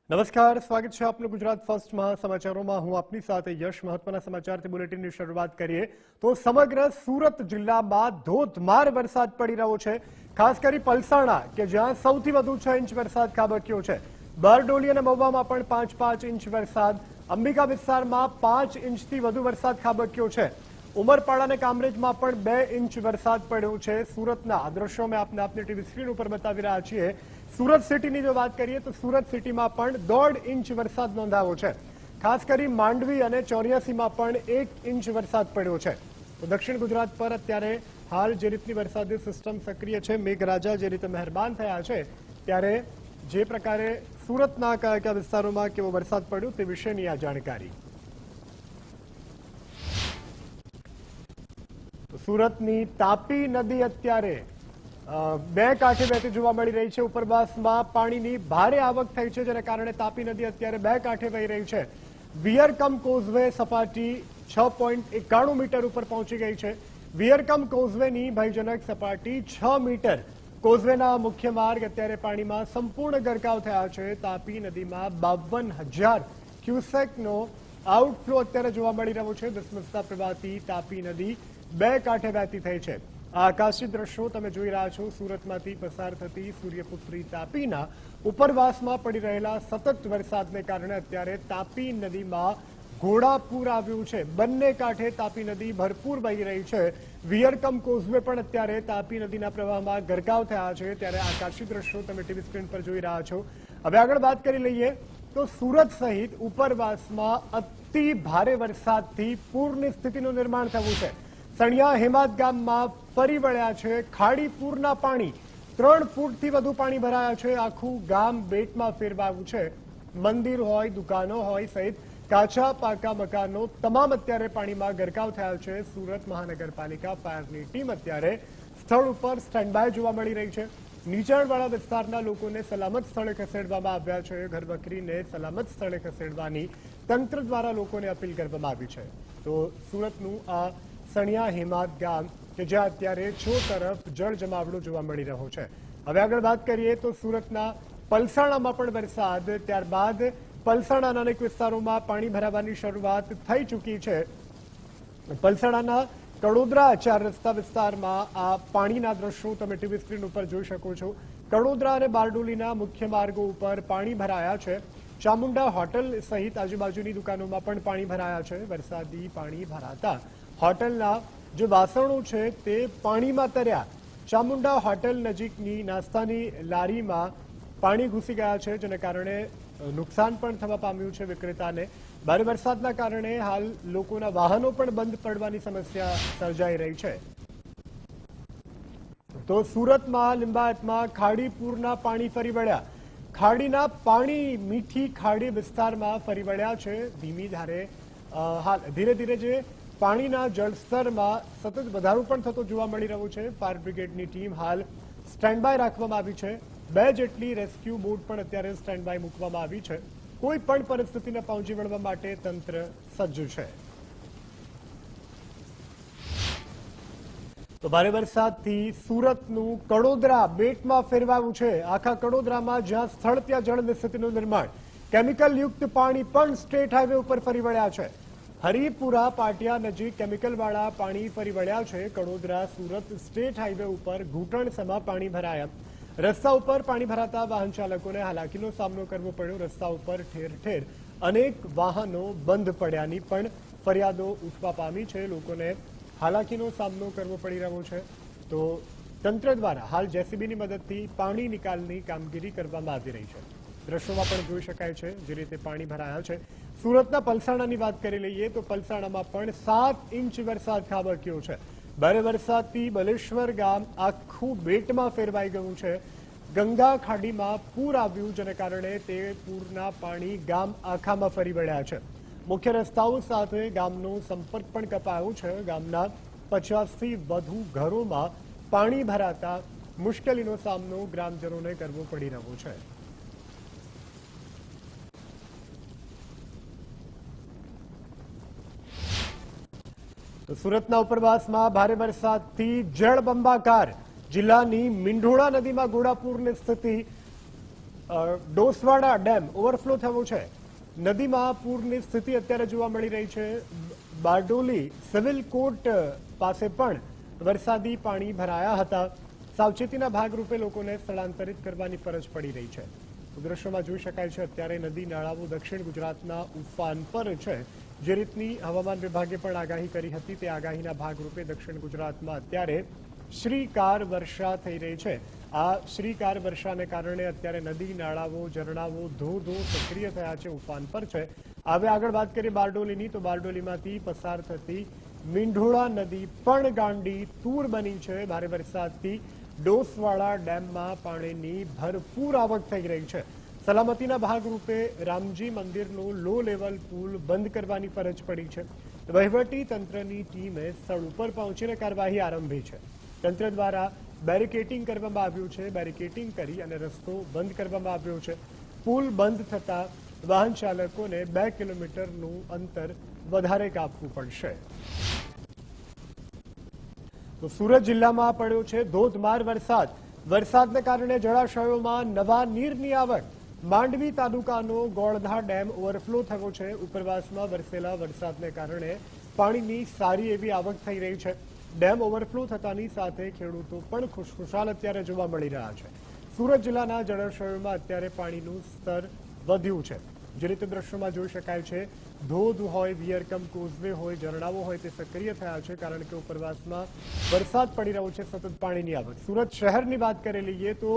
નમસ્કાર, સ્વાગત છે આપનું ગુજરાત ફર્સ્ટમાં સમાચારોમાં. હું આપની સાથે યશ. મહત્વના સમાચારથી બુલેટિનની શરૂઆત કરીએ તો સમગ્ર સુરત જિલ્લામાં ધોધમાર વરસાદ પડી રહ્યો છે. ખાસ કરી પલસાણા કે જ્યાં સૌથી વધુ 6 ઇંચ વરસાદ ખાબક્યો છે. બારડોલી અને મહુવામાં પણ 5-5 ઇંચ વરસાદ, અંબિકા વિસ્તારમાં 5 ઇંચથી વધુ વરસાદ ખાબક્યો છે. ઉમરપાડા અને કામરેજમાં પણ 2 ઇંચ વરસાદ પડ્યો છે. સુરતના આ દ્રશ્યો મેં આપની ટીવી સ્ક્રીન ઉપર બતાવી રહ્યા છીએ. સુરત સિટીની જો વાત કરીએ તો સુરત સિટીમાં પણ 1.5 ઇંચ વરસાદ નોંધાયો છે. ખાસ કરી માંડવી અને 84માં પણ 1 ઇંચ વરસાદ પડ્યો છે. તો દક્ષિણ ગુજરાત પર અત્યારે હાલ જે રીતની વરસાદી સિસ્ટમ સક્રિય છે, મેઘરાજા જે રીતે મહેરબાન થયા છે, ત્યારે જે પ્રકારે સુરતના કયા કયા વિસ્તારોમાં કેવો વરસાદ પડ્યો તે વિશેની આ જાણકારી. સુરતની તાપી નદી અત્યારે બે કાંઠે વહેતી જોવા મળી રહી છે. ઉપરવાસમાં પાણીની ભારે આવક થઈ છે, જેના કારણે તાપી નદી અત્યારે બે કાંઠે વહી રહી છે. વિયરકમ કોઝવે સપાટી 6.91 મીટર ઉપર પહોંચી ગઈ છે. વિયરકમ કોઝવેની ભયજનક સપાટી 6 મીટર. કોઝવેના મુખ્ય માર્ગ અત્યારે પાણીમાં સંપૂર્ણ ગરકાવ થયા છે. તાપી નદીમાં 52,000 ક્યુસેકનો આઉટફ્લો અત્યારે જોવા મળી રહ્યો છે. ધસમસતા પ્રવાહથી તાપી નદી બે કાંઠે વહેતી થઈ છે. આ આકાશી દ્રશ્યો તમે જોઈ રહ્યા છો. સુરતમાંથી પસાર થતી સૂર્યપુત્રી તાપીના ઉપરવાસમાં પડી રહેલા સતત વરસાદને કારણે અત્યારે તાપી નદીમાં ઘોડાપૂર આવ્યું છે. બંને કાંઠે તાપી નદી ભરપૂર વહી રહી છે. વિયરકમ કોઝવે પણ અત્યારે તાપી નદીના પ્રવાહમાં ગરકાવ થયા છે. ત્યારે આકાશી દ્રશ્યો તમે ટીવી સ્ક્રીન પર જોઈ રહ્યા છો. હવે આગળ વાત કરી લઈએ તો સુરત સહિત ઉપરવાસમાં અતિ ભારે વરસાદથી પૂરની સ્થિતિનું નિર્માણ થયું છે. સણિયા હેમાદ ગામમાં ફરી વળ્યા છે ખાડી પૂરના પાણી. 3 ફૂટથી વધુ પાણી ભરાયા છે. આખું ગામ બેટમાં ફેરવાયું છે. મંદિર હોય, દુકાનો હોય સહિત કાચા પાકા મકાનો તમામ અત્યારે પાણીમાં ગરકાવ થયા છે. સુરત મહાનગરપાલિકા ફાયરની ટીમ અત્યારે સ્થળ ઉપર સ્ટેન્ડ બાય જોવા મળી રહી છે. નીચાણવાળા વિસ્તારના લોકોને સલામત સ્થળે ખસેડવામાં આવ્યા છે. ઘરવખરીને સલામત સ્થળે ખસેડવાની તંત્ર દ્વારા લોકોને અપીલ કરવામાં આવી છે. તો સુરતનું આ સણિયા હેમાદ ગામ કે જ્યાં અત્યારે છો તરફ જળ જમાવડો જોવા મળી રહ્યો છે. હવે આગળ વાત કરીએ તો સુરતના પલસાણામાં પણ વરસાદ, ત્યારબાદ પલસાણાના અનેક વિસ્તારોમાં પાણી ભરાવાની શરૂઆત થઈ ચૂકી છે. પલસાણાના કડોદરા 4 રસ્તા વિસ્તારમાં આ પાણીના દ્રશ્યો તમે ટીવી સ્ક્રીન ઉપર જોઈ શકો છો. કડોદરા અને બારડોલીના મુખ્ય માર્ગો ઉપર પાણી ભરાયા છે. ચામુંડા હોટલ સહિત આજુબાજુની દુકાનોમાં પણ પાણી ભરાયા છે. વરસાદી પાણી ભરાતા હોટલના જે વાસણો છે તે પાણીમાં તર્યા. ચામુંડા હોટલ નજીકની નાસ્તાની લારીમાં પાણી ઘૂસી ગયા છે, જેને કારણે નુકસાન પણ થવા પામ્યું છે વિક્રેતાને. ભારે વરસાદના કારણે હાલ લોકોના વાહનો પણ બંધ પડવાની સમસ્યા સર્જાઈ રહી છે. તો સુરતમાં લિંબાયતમાં ખાડી પૂરના પાણી ફરી વળ્યા. ખાડીના પાણી મીઠી ખાડી વિસ્તારમાં ફરી વળ્યા છે. ધીમી ધારે હાલ ધીરે ધીરે જે પાણીના જળસ્તરમાં સતત વધારો પણ થતો જોવા મળી રહ્યો છે. ફાયર બ્રિગેડની ટીમ હાલ સ્ટેન્ડ બાય રાખવામાં આવી છે. 2 જેટલી રેસ્ક્યુ બોટ પણ અત્યારે સ્ટેન્ડ બાય મૂકવામાં આવી છે. કોઈ પણ પરિસ્થિતિને પહોંચી વળવા માટે તંત્ર સજ્જ છે. તો ભારે વરસાદથી સુરતનું કડોદરા બેટમાં ફેરવાયું છે. આખા કડોદરામાં જ્યાં સ્થળ ત્યાં જળની સ્થિતિનું નિર્માણ. કેમિકલ યુક્ત પાણી પણ સ્ટેટ હાઈવે ઉપર ફરી વળ્યા છે. હરિપુરા પાટિયા નજીક કેમિકલવાળા પાણી ફરી વળ્યા છે. કડોદરા સુરત સ્ટેટ હાઈવે ઉપર ઘૂંટણસમાં પાણી ભરાયા. રસ્તા ઉપર પાણી ભરાતા વાહન ચાલકોને હાલાકીનો સામનો કરવો પડ્યો. રસ્તા ઉપર ઠેર ઠેર અનેક વાહનો બંધ પડ્યાની પણ ફરિયાદો ઉઠવા પામી છે. લોકોને હાલાકીનો સામનો કરવો પડી રહ્યો છે. તો તંત્ર દ્વારા હાલ જેસીબીની મદદથી પાણી નિકાલની કામગીરી કરવામાં આવી રહી છે. દ્રશ્યોમાં પણ જોઈ શકાય છે જે રીતે પાણી ભરાયા છે. સુરતના પલસાણાની વાત કરી લઈએ તો પલસાણામાં પણ 7 ઇંચ વરસાદ ખાબક્યો છે. ભારે વરસાદથી બલેશ્વર ગામ આખું બેટમાં ફેરવાઈ ગયું છે. ગંગા ખાડીમાં પૂર આવ્યું, જેને કારણે તે પૂરના પાણી ગામ આખામાં ફરી વળ્યા છે. મુખ્ય રસ્તાઓ સાથે ગામનો સંપર્ક પણ કપાયો છે. ગામના 50થી વધુ ઘરોમાં પાણી ભરાતા મુશ્કેલીનો સામનો ગ્રામજનોને કરવો પડી રહ્યો છે. તો સુરતના ઉપરવાસમાં ભારે વરસાદથી જળબંબાકાર. જિલ્લાની મીંઢોળા નદીમાં ઘોડાપૂરની સ્થિતિ. ડોસવાડા ડેમ ઓવરફ્લો થયો છે. નદીમાં પૂરની સ્થિતિ અત્યારે જોવા મળી રહી છે. બારડોલી સિવિલ કોર્ટ પાસે પણ વરસાદી પાણી ભરાયા હતા. સાવચેતીના ભાગરૂપે લોકોને સ્થળાંતરિત કરવાની ફરજ પડી રહી છે. દ્રશ્યોમાં જોઈ શકાય છે અત્યારે નદી નાળાઓ દક્ષિણ ગુજરાતના ઉફાન પર છે. જે રીતની હવામાન વિભાગે પણ આગાહી કરી હતી તે આગાહીના ભાગરૂપે દક્ષિણ ગુજરાતમાં અત્યારે શ્રીકાર વર્ષા થઈ રહી છે. આ શ્રીકાર વર્ષાને કારણે અત્યારે નદી નાળાઓ ઝરણાઓ ધો સક્રિય થયા છે, ઉફાન પર છે. હવે આગળ વાત કરીએ બારડોલીની, તો બારડોલીમાંથી પસાર થતી મીંઢોળા નદી પણ ગાંડી તૂર બની છે. ભારે વરસાદથી ડોસવાડા ડેમમાં પાણીની ભરપૂર આવક થઈ રહી છે. સલામતીના ભાગરૂપે રામજી મંદિરનો લો લેવલ પુલ બંધ કરવાની ફરજ પડી છે. વહીવટી તંત્રની ટીમે સ્થળ ઉપર પહોંચીને કાર્યવાહી આરંભી છે. તંત્ર દ્વારા બેરિકેટિંગ કરવામાં આવ્યું છે. બેરિકેટિંગ કરી અને રસ્તો બંધ કરવામાં આવ્યો છે. પુલ બંધ થતા વાહન ચાલકોને 2 કિલોમીટરનું અંતર વધારે કાપવું પડશે. તો સુરત જિલ્લામાં પડ્યો છે ધોધમાર વરસાદ. વરસાદને કારણે જળાશયોમાં નવા નીરની આવક. માંડવી તાલુકાનો ગોળધા ડેમ ઓવરફ્લો થયો છે. ઉપરવાસમાં વરસેલા વરસાદને કારણે પાણીની સારી એવી આવક થઈ રહી છે. ડેમ ઓવરફ્લો થતાની સાથે ખેડૂતો પણ ખુશખુશાલ અત્યારે જોવા મળી રહ્યા છે. સુરત જિલ્લાના જળાશયોમાં અત્યારે પાણીનું સ્તર વધ્યું છે. જે રીતે દ્રશ્યોમાં જોઈ શકાય છે, ધોધ હોય, વિયરકમ કોઝવે હોય, ઝરણાઓ હોય તે સક્રિય થયા છે, કારણ કે ઉપરવાસમાં વરસાદ પડી રહ્યો છે. સતત પાણીની આવક. સુરત શહેરની વાત કરી લઈએ તો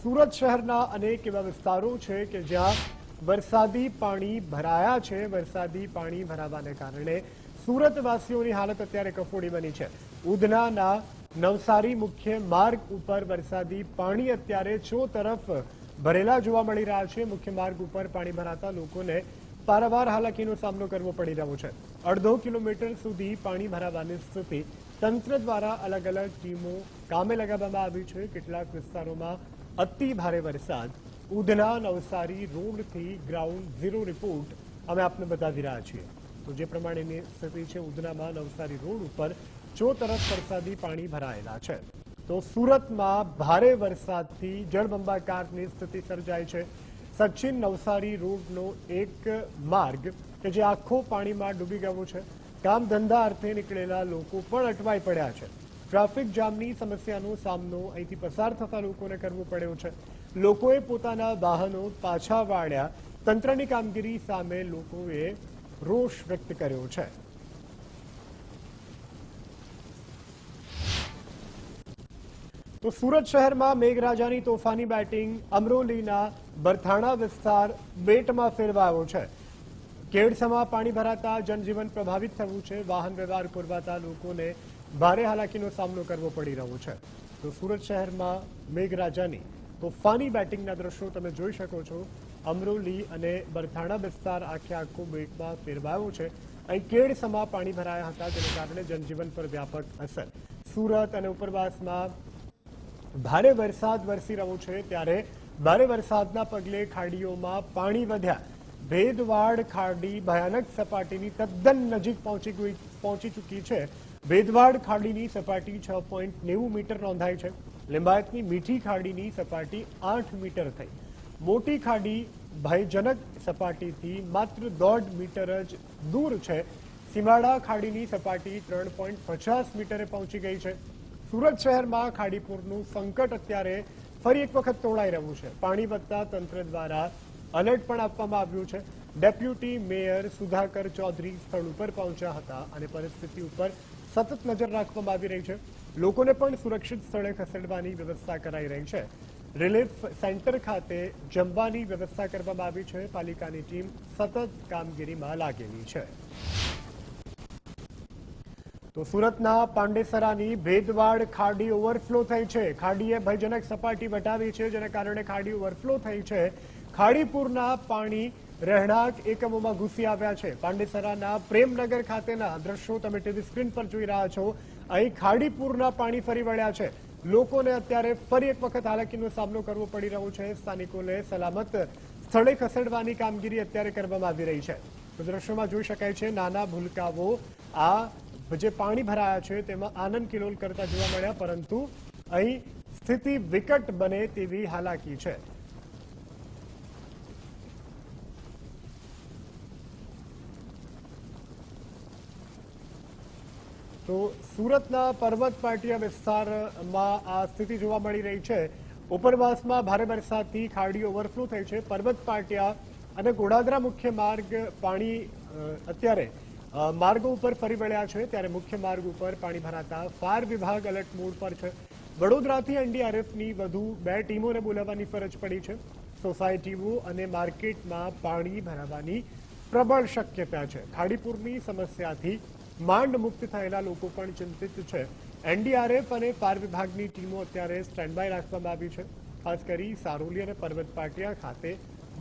સુરત શહેરના અનેક એવા વિસ્તારો છે કે જ્યાં વરસાદી પાણી ભરાયા છે. વરસાદી પાણી ભરાવાને કારણે સુરતવાસીઓની હાલત અત્યારે કફોડી બની છે. ઉધનાના નવસારી મુખ્ય માર્ગ ઉપર વરસાદી પાણી અત્યારે ચોતરફ ભરેલા જોવા મળી રહ્યા છે. મુખ્ય માર્ગ ઉપર પાણી ભરાતા લોકોને પારાવાર હાલાકીનો સામનો કરવો પડી રહ્યો છે. 1.5 કિલોમીટર સુધી પાણી ભરાવાની સ્થિતિ. તંત્ર દ્વારા અલગ અલગ ટીમો કામે લગાવવામાં આવી છે. કેટલાક વિસ્તારોમાં અતિ ભારે વરસાદ. ઉધના નવસારી રોડથી ગ્રાઉન્ડ ઝીરો રિપોર્ટ અમે આપને બતાવી રહ્યા છીએ. તો જે પ્રમાણેની સ્થિતિ છે, ઉધનામાં નવસારી રોડ ઉપર ચોતરફ વરસાદી પાણી ભરાયેલા છે. તો સુરતમાં ભારે વરસાદથી જળબંબાકારની સ્થિતિ સર્જાય છે. સચિન નવસારી રોડનો એક માર્ગ કે જે આખો પાણીમાં ડૂબી ગયો છે. કામ ધંધા અર્થે નીકળેલા લોકો પણ અટવાઈ પડ્યા છે. ટ્રાફિક જામની સમસ્યાનો સામનો અહીંથી પસાર થતા લોકોને કરવો પડ્યો છે. લોકોએ પોતાના વાહનો પાછા વાળ્યા. તંત્રની કામગીરી સામે લોકોએ રોષ વ્યક્ત કર્યો છે. તો સુરત શહેરમાં મેઘરાજાની તોફાની બેટિંગ. અમરોલીના બરથાણા વિસ્તાર બેટમાં ફેરવાયો છે. કેડસમાં પાણી ભરાતા જનજીવન પ્રભાવિત થયું છે. વાહન વ્યવહાર ખોરવાતા લોકોને ભારે હાલાકીનો સામનો કરવો પડી રહ્યો છે. તો સુરત શહેરમાં મેઘરાજાની તોફાની બેટિંગના દ્રશ્યો તમે જોઈ શકો છો. અમરોલી અને બરથાણા વિસ્તાર આખો બેટમાં ફેરવાયો છે. અહીં કેડસમાં પાણી ભરાયા હતા, જેને કારણે જનજીવન પર વ્યાપક અસર. સુરત અને ઉપરવાસમાં ભારે વરસાદ વરસી રહ્યો છે, ત્યારે ભારે વરસાદના પગલે ખાડીઓમાં પાણી વધ્યા. ભેદવાડ ખાડી ભયાનક સપાટીની તદ્દન નજીક પહોંચી ચૂકી છે. ભેદવાડ ખાડીની સપાટી 6.90 મીટર નોંધાઈ છે. લિંબાયતની મીઠી ખાડીની સપાટી 8 મીટર થઈ. મોટી ખાડી ભયજનક સપાટીથી માત્ર 1.5 મીટર જ દૂર છે. સીમાડા ખાડીની સપાટી 3.50 મીટરે પહોંચી ગઈ છે. સુરત શહેરમાં ખાડીપુરનું સંકટ અત્યારે ફરી એક વખત તોડાઈ રહ્યું છે. પાણી વધતા તંત્ર દ્વારા એલર્ટ પણ આપવામાં આવ્યું છે. ડેપ્યુટી મેયર સુધાકર ચૌધરી સ્થળ ઉપર પહોંચ્યા હતા અને પરિસ્થિતિ ઉપર સતત નજર રાખવામાં આવી રહી છે. લોકોને પણ સુરક્ષિત સ્થળે ખસેડવાની વ્યવસ્થા કરાઈ રહી છે. રિલીફ સેન્ટર ખાતે જમવાની વ્યવસ્થા કરવામાં આવી છે. પાલિકાની ટીમ સતત કામગીરીમાં લાગેલી છે. તો સુરતના પાંડેસરાની ભેદવાડ ખાડી ઓવરફ્લો થઈ છે. ખાડીએ ભયજનક સપાટી વટાવી છે, જેને કારણે ખાડી ઓવરફ્લો થઈ છે. ખાડીપુરના પાણી રહેણાંક એકમોમાં ઘૂસી આવ્યા છે. પાંડેસરાના પ્રેમનગર ખાતેના દ્રશ્યો તમે ટીવી સ્ક્રીન પર જોઈ રહ્યા છો. અહીં ખાડીપુરના પાણી ફરી વળ્યા છે. લોકોને અત્યારે ફરી એક વખત હાલાકીનો સામનો કરવો પડી રહ્યો છે. સ્થાનિકોને સલામત સ્થળે ખસેડવાની કામગીરી અત્યારે કરવામાં આવી રહી છે. તો દ્રશ્યોમાં જોઈ શકાય છે નાના ભૂલકાઓ આ જે પાણી ભરાયા છે તેમાં આનંદ કિલોલ કરતા જોવા મળ્યા, પરંતુ અહીં સ્થિતિ વિકટ બને તેવી હાલાકી છે. તો સુરતના પર્વત પાટિયા વિસ્તારમાં આ સ્થિતિ જોવા મળી રહી છે। ઉપરવાસમાં ભારે વરસાદથી ખાડી ઓવરફ્લો થઈ છે। પર્વત પાટિયા અને ગોડાદરા મુખ્ય માર્ગ પાણી અત્યારે માર્ગો ઉપર ફરી વળ્યા છે, ત્યારે મુખ્ય માર્ગ ઉપર પાણી ભરાતા ફાયર વિભાગ એલર્ટ મોડ પર છે। વડોદરાથી એનડીઆરએફની વધુ 2 ટીમોને બોલાવવાની ફરજ પડી છે। સોસાયટીઓ અને માર્કેટમાં પાણી ભરાવાની પ્રબળ શક્યતા છે। ખાડીપુરની સમસ્યાથી માંડ મુક્ત થયેલા લોકો પણ ચિંતિત છે। એનડીઆરએફ અને ફાયર વિભાગની ટીમો અત્યારે સ્ટેન્ડ બાય રાખવામાં આવી છે। ખાસ કરી સારોલી અને પર્વત પાટિયા ખાતે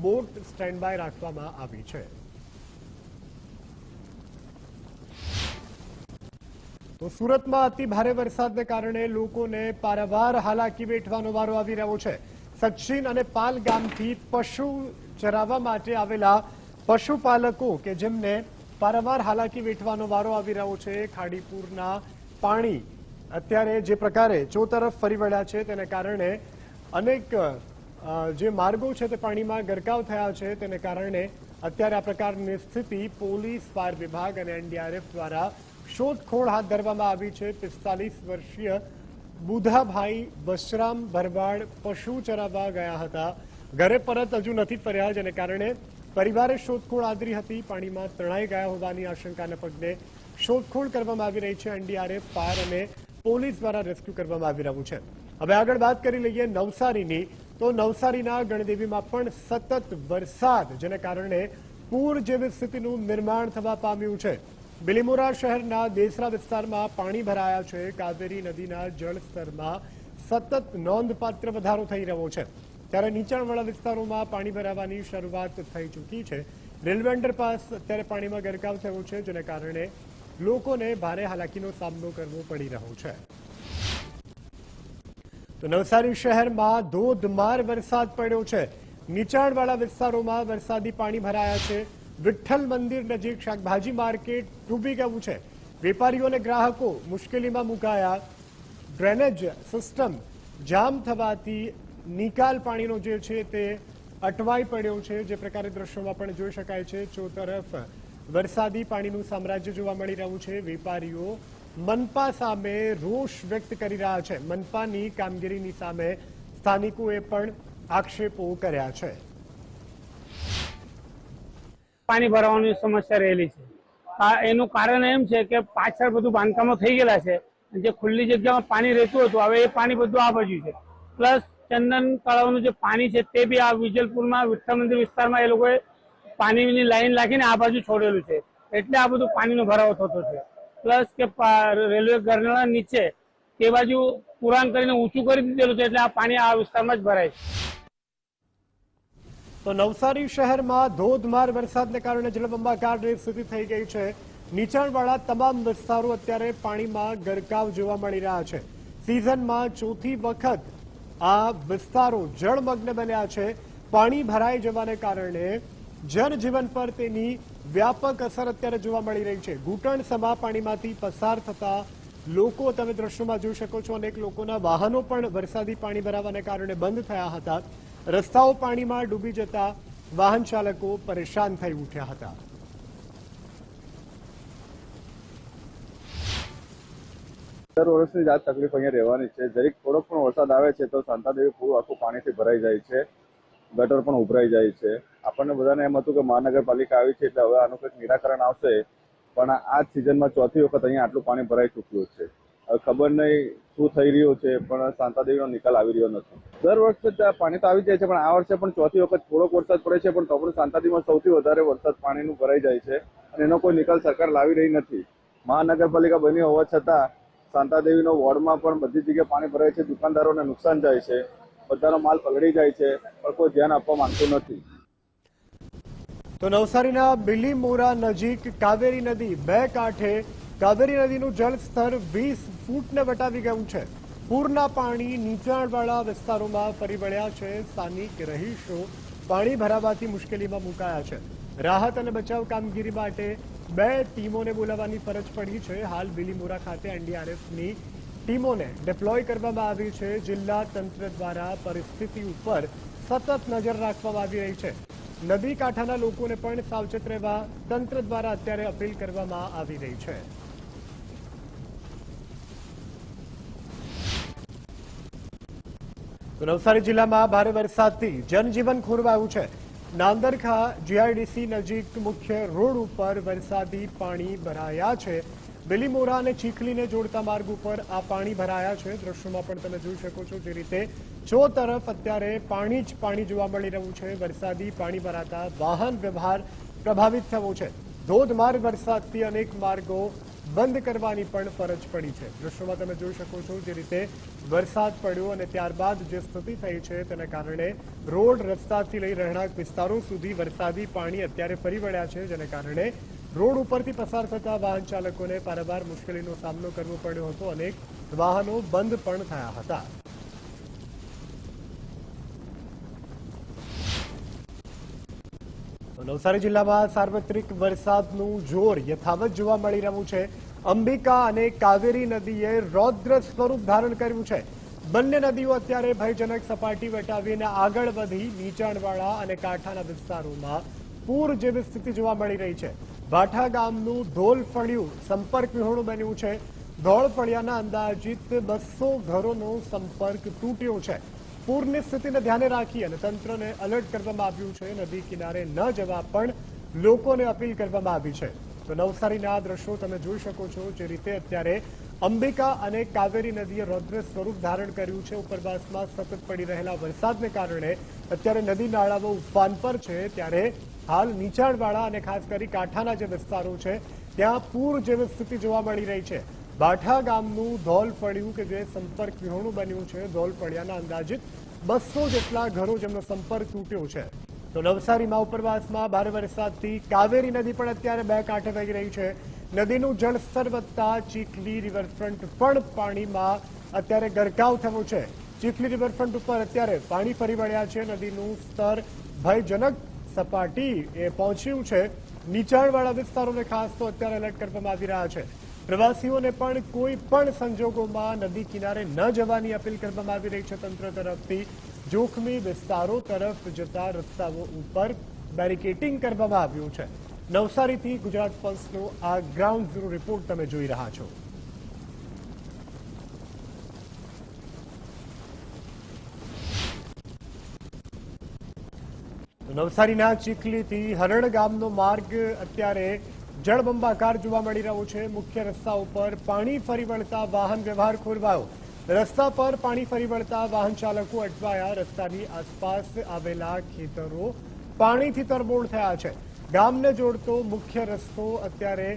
બોટ સ્ટેન્ડ બાય રાખવામાં આવી છે। તો સુરતમાં અતિ ભારે વરસાદને કારણે લોકોને પારાવાર હાલાકી વેઠવાનો વારો આવી રહ્યો છે। સચિન અને પાલ ગામથી પશુ ચરાવવા માટે આવેલા પશુપાલકો કે જેમને પારાવાર હાલાકી વેઠવાનો વારો આવી રહ્યો છે। ખાડીપુરના પાણી અત્યારે જે પ્રકારે ચોતરફ ફરી વળ્યા છે તેને કારણે અનેક જે માર્ગો છે તે પાણીમાં ગરકાવ થયા છે, તેને કારણે અત્યારે આ પ્રકારની સ્થિતિ પોલીસ, ફાયર વિભાગ અને એનડીઆરએફ દ્વારા શોધખોળ હાથ ધરવામાં આવી છે। 45 વર્ષીય બુધાભાઈ બસરામ ભરવાડ પશુ ચરાવવા ગયા હતા, ઘરે પરત હજુ નથી ફર્યા, જેને કારણે પરિવારે શોધખોળ આદરી હતી। પાણીમાં તણાઈ ગયા હોવાની આશંકાને પગલે શોધખોળ કરવામાં આવી રહી છે। એનડીઆરએફ, ફાયર અને પોલીસ દ્વારા રેસ્ક્યુ કરવામાં આવી રહ્યું છે। હવે આગળ વાત કરી લઈએ નવસારીની, તો નવસારીના ગણદેવીમાં પણ સતત વરસાદ, જેને કારણે પૂર જેવી સ્થિતિનું નિર્માણ થવા પામ્યું છે। બિલીમોરા શહેરના દેસરા વિસ્તારમાં પાણી ભરાયા છે। કાવેરી નદીના જળસ્તરમાં સતત નોંધપાત્ર વધારો થઈ રહ્યો છે, ત્યારે નીચાણવાળા વિસ્તારોમાં પાણી ભરાવાની શરૂઆત થઈ ચૂકી છે। રેલવે અંડરપાસ અત્યારે પાણીમાં ગરકાવ થયો છે, જેને કારણે લોકોને ભારે હાલાકીનો સામનો કરવો પડી રહ્યો છે। તો નવસારી શહેરમાં ધોધમાર વરસાદ પડ્યો છે। નીચાણવાળા વિસ્તારોમાં વરસાદી પાણી ભરાયા છે। વિઠ્ઠલ મંદિર નજીક શાકભાજી માર્કેટ ડૂબી ગયું છે। વેપારીઓ અને ગ્રાહકો મુશ્કેલીમાં મુકાયા। ડ્રેનેજ સિસ્ટમ જામ થવાથી નિકાલ પાણીનો જે છે તે અટવાઈ પડ્યો છે। જે પ્રકારે દ્રશ્યોમાં પણ જોઈ શકાય છે, ચોતરફ વરસાદી પાણીનું સામ્રાજ્ય જોવા મળી રહ્યું છે। વેપારીઓ મનપા સામે રોષ વ્યક્ત કરી રહ્યા છે। મનપાની કામગીરીની સામે સ્થાનિકોએ પણ આક્ષેપો કર્યા છે। પાણી ભરાવાની સમસ્યા રહેલી છે। એનું કારણ એમ છે કે પાછળ બધું બાંધકામો થઈ ગયેલા છે, જે ખુલ્લી જગ્યામાં પાણી રહેતું હતું, હવે એ પાણી બધું આ બાજુ છે। પ્લસ ચંદન તળાવનું જે પાણી છે તે બી આ વિજલપુરમાં વિઠ્ઠલ મંદિર વિસ્તારમાં એ લોકોએ પાણીની લાઈન લાગીને આ બાજુ છોડેલું છે, એટલે આ બધું પાણીનો ભરાવો થતો છે। પ્લસ કે રેલવે ગરનાળા નીચે તે બાજુ પુરાણ કરીને ઊંચું કરી દીધેલું છે, એટલે આ પાણી આ વિસ્તારમાં જ ભરાય છે। તો નવસારી શહેરમાં ધોધમાર વરસાદને કારણે જળબંબાકારની સ્થિતિ થઈ ગઈ છે। નીચાણવાળા તમામ વિસ્તારો અત્યારે પાણીમાં ગરકાવ જોવા મળી રહ્યા છે। સિઝનમાં ચોથી વખત આ વિસ્તારો જળમગ્ન બન્યા છે। પાણી ભરાઈ જવાને કારણે જનજીવન પર તેની વ્યાપક અસર અત્યારે જોવા મળી રહી છે। ઘૂંટણસમા પાણીમાંથી પસાર થતા લોકો તમે દ્રશ્યોમાં જોઈ શકો છો। અનેક લોકોના વાહનો પણ વરસાદી પાણી ભરાવાને કારણે બંધ થયા હતા। રસ્તાઓ પાણીમાં ડૂબી જતા વાહન ચાલકો પરેશાન થઈ ઉઠ્યા હતા। દર વર્ષની જ આ તકલીફ અહીંયા રહેવાની છે। જરીક થોડોક પણ વરસાદ આવે છે તો શાંતાદેવી પૂરું આખું પાણીથી ભરાઈ જાય છે, ગટર પણ ઉભરાઈ જાય છે। આપણને બધાને એમ હતું કે મહાનગરપાલિકા આવી છે એટલે હવે આનું કંઈક નિરાકરણ આવશે, પણ આ જ સિઝનમાં ચોથી વખત અહીંયા આટલું પાણી ભરાઈ ચૂક્યું છે। હવે ખબર નહીં શું થઈ રહ્યું છે, પણ શાંતાદેવીનો નિકાલ આવી રહ્યો નથી। દર વર્ષે પાણી તો આવી જાય છે, પણ આ વર્ષે પણ ચોથી વખત થોડોક વરસાદ પડે છે, પણ તો પણ શાંતાદેવીમાં સૌથી વધારે વરસાદ પાણીનું ભરાઈ જાય છે અને એનો કોઈ નિકાલ સરકાર લાવી રહી નથી। મહાનગરપાલિકા બની હોવા છતાં શાંતાદેવીનો વોર્ડમાં પણ બધી જગ્યાએ પાણી ભરાય છે। દુકાનદારોને નુકસાન જાય છે, બધાનો માલ પલળી જાય છે, પણ કોઈ ધ્યાન આપવા માંગતું નથી। તો નવસારીના બિલીમોરા નજીક કાવેરી નદી 2 કાંઠે કાવેરી નદીનું જળસ્તર 20 ફૂટને વટાવી ગયું છે। પૂરના પાણી નીચાણવાળા વિસ્તારોમાં ફરી વળ્યા છે। સ્થાનિક રહીશો પાણી ભરાવાથી મુશ્કેલીમાં મુકાયા છે। રાહત અને બચાવ કામગીરી માટે 2 ટીમોને બોલાવવાની ફરજ પડી છે। હાલ બિલીમોરા ખાતે એનડીઆરએફની ટીમોને ડિપ્લોય કરવામાં આવી છે। જિલ્લા તંત્ર દ્વારા પરિસ્થિતિ ઉપર સતત નજર રાખવામાં આવી રહી છે। નદી કાંઠાના લોકોને પણ સાવચેત રહેવા તંત્ર દ્વારા અત્યારે અપીલ કરવામાં આવી રહી છે। તો નવસારી જિલ્લામાં ભારે વરસાદથી જનજીવન ખોરવાયું છે. નાંદરખા જીઆઈડીસી નજીક મુખ્ય રોડ ઉપર વરસાદી પાણી ભરાયા છે. બિલીમોરા અને ચીખલીને જોડતા માર્ગ ઉપર આ પાણી ભરાયા છે. દ્રશ્યોમાં પણ તમે જોઈ શકો છો જે રીતે ચો તરફ અત્યારે પાણી જ પાણી જોવા મળી રહ્યું છે. વરસાદી પાણી ભરાતા વાહન વ્યવહાર પ્રભાવિત થયો છે. ધોધમાર વરસાદથી અનેક માર્ગો બંધ કરવાની પણ ફરજ પડી છે. દ્રશ્યોમાં તમે જોઈ શકો છો જે રીતે વરસાદ પડ્યો અને ત્યારબાદ જે સ્થિતિ થઈ છે તેના કારણે રોડ રસ્તાથી લઈ રહેણાંક વિસ્તારો સુધી વરસાદી પાણી અત્યારે ફરી વળ્યા છે, જેને કારણે રોડ ઉપરથી પસાર થતા વાહન ચાલકોને પારાવાર મુશ્કેલીનો સામનો કરવો પડ્યો હતો. અનેક વાહનો બંધ પણ થયા હતા. નવસારી જિલ્લામાં સાર્વત્રિક વરસાદનું જોર યથાવત જોવા મળી રહ્યું છે. અંબિકા અને કાવેરી નદીએ રૌદ્ર સ્વરૂપ ધારણ કર્યું છે. બંને નદીઓ અત્યારે ભયજનક સપાટી વટાવીને આગળ વધી નીચાણવાળા અને કાંઠાના વિસ્તારોમાં પૂર જેવી સ્થિતિ જોવા મળી રહી છે. ભાઠા ગામનું ધોલફળિયું સંપર્ક વિહોણું બન્યું છે. ધોળફળિયાના અંદાજિત 200 ઘરોનો સંપર્ક તૂટ્યો છે. પૂરની સ્થિતિને ધ્યાને રાખી અને તંત્રને એલર્ટ કરવામાં આવ્યું છે. નદી કિનારે ન જવા પણ લોકોને અપીલ કરવામાં આવી છે. તો નવસારીના દ્રશ્યો તમે જોઈ શકો છો જે રીતે અત્યારે અંબિકા અને કાવેરી નદીએ રૌદ્ર સ્વરૂપ ધારણ કર્યું છે. ઉપરવાસમાં સતત પડી રહેલા વરસાદને કારણે અત્યારે નદી નાળાઓ ઉફાન પર છે. ત્યારે હાલ નીચાણવાળા અને ખાસ કરી કાંઠાના જે વિસ્તારો છે ત્યાં પૂર જેવી સ્થિતિ જોવા મળી રહી છે. ભાઠા ગામનું ધોલફળિયું કે જે સંપર્ક વિહોણું બન્યું છે. ધોલફળિયાના અંદાજિત 200 જેટલા ઘરો જેમનો સંપર્ક તૂટ્યો છે. તો નવસારીમાં ઉપરવાસમાં ભારે વરસાદથી કાવેરી નદી પણ અત્યારે બે કાંઠે વહી રહી છે. નદીનું જળસ્તર વધતા ચીખલી રિવરફ્રન્ટ પણ પાણીમાં અત્યારે ગરકાવ થયો છે. ચીખલી રિવરફ્રન્ટ ઉપર અત્યારે પાણી ફરી વળ્યા છે. નદીનું સ્તર ભયજનક સપાટી એ પહોંચ્યું છે. નીચાણવાળા વિસ્તારોને ખાસ તો અત્યારે એલર્ટ કરવામાં આવી રહ્યા છે. પ્રવાસીઓને પણ કોઈ પણ સંજોગોમાં નદી કિનારે ન જવાની અપીલ કરવામાં આવી રહી છે તંત્ર તરફથી. જોખમી વિસ્તારો તરફ જતા રસ્તાઓ ઉપર બેરિકેડિંગ કરવામાં આવ્યું છે. નવસારીથી ગુજરાત પલ્સનો આ ગ્રાઉન્ડ ઝીરો રિપોર્ટ તમે જોઈ રહ્યા છો. નવસારીના ચીખલીથી હરણ ગામનો માર્ગ અત્યારે જળબંબાકાર જોવા મળી રહ્યો છે. મુખ્ય રસ્તા ઉપર પાણી ફરી વળતા વાહન વ્યવહાર ખોરવાયો. રસ્તા પર પાણી ફરી વળતા વાહન ચાલકો અટવાયા. રસ્તાની આસપાસ આવેલા ખેતરો પાણીથી તરબોળ થયા છે. ગામને જોડતો મુખ્ય રસ્તો અત્યારે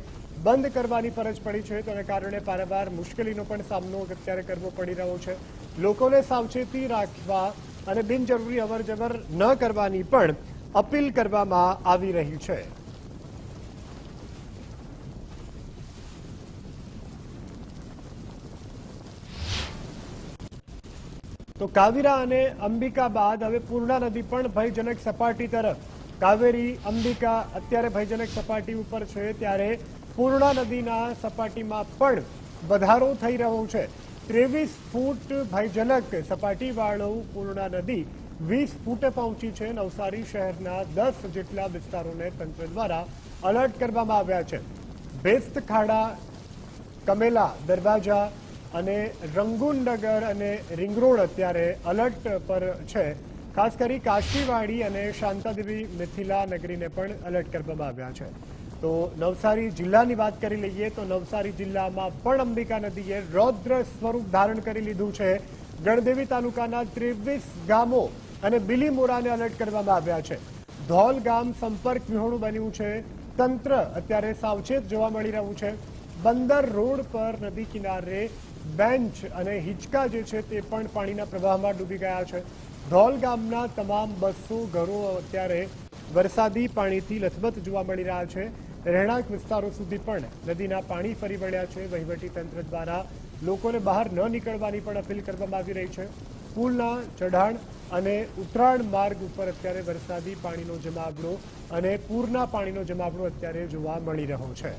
બંધ કરવાની ફરજ પડી છે. તેના કારણે પારાવાર મુશ્કેલીનો પણ સામનો અત્યારે કરવો પડી રહ્યો છે. લોકોને સાવચેતી રાખવા અને બિનજરૂરી અવરજવર ન કરવાની પણ અપીલ કરવામાં આવી રહી છે. તો કાવેરા અને અંબિકા બાદ હવે પૂર્ણા નદી પણ ભયજનક સપાટી તરફ. કાવેરી અંબિકા અત્યારે ભયજનક સપાટી ઉપર છે, ત્યારે પૂર્ણા નદીના સપાટીમાં પણ વધારો થઈ રહ્યો છે. 23 ફૂટ ભયજનક સપાટીવાળો પૂર્ણા નદી 20 ફૂટે પહોંચી છે. નવસારી શહેરના 10 જેટલા વિસ્તારોને તંત્ર દ્વારા એલર્ટ કરવામાં આવ્યા છે. બેસ્ત ખાડા, કમેલા દરવાજા અને રંગુનનગર અને રિંગ રોડ અત્યારે એલર્ટ પર છે. ખાસ કરી કાશીવાડી અને શાંતાદેવી મિથિલા નગરીને પણ એલર્ટ કરવામાં આવ્યા છે. તો નવસારી જિલ્લાની વાત કરી લઈએ તો નવસારી જિલ્લામાં પણ અંબિકા નદીએ રૌદ્ર સ્વરૂપ ધારણ કરી લીધું છે. ગણદેવી તાલુકાના 23 ગામો અને બિલીમોરાને એલર્ટ કરવામાં આવ્યા છે. ધોલ ગામ સંપર્ક વિહોણું બન્યું છે. તંત્ર અત્યારે સાવચેત જોવા મળી રહ્યું છે. બંદર રોડ પર નદી કિનારે બેન્ચ અને હિંચકા જે છે તે પણ પાણીના પ્રવાહમાં ડૂબી ગયા છે. ધોલ ગામના તમામ 200 ઘરો અત્યારે વરસાદી પાણીથી લથબથ જોવા મળી રહ્યા છે. રહેણાંક વિસ્તારો સુધી પણ નદીના પાણી ફરી વળ્યા છે. વહીવટી તંત્ર દ્વારા લોકોને બહાર ન નીકળવાની પણ અપીલ કરવામાં આવી રહી છે. પુલના ચઢાણ અને ઉતરાણ માર્ગ ઉપર અત્યારે વરસાદી પાણીનો જમાવડો અને પૂરના પાણીનો જમાવડો અત્યારે જોવા મળી રહ્યો છે.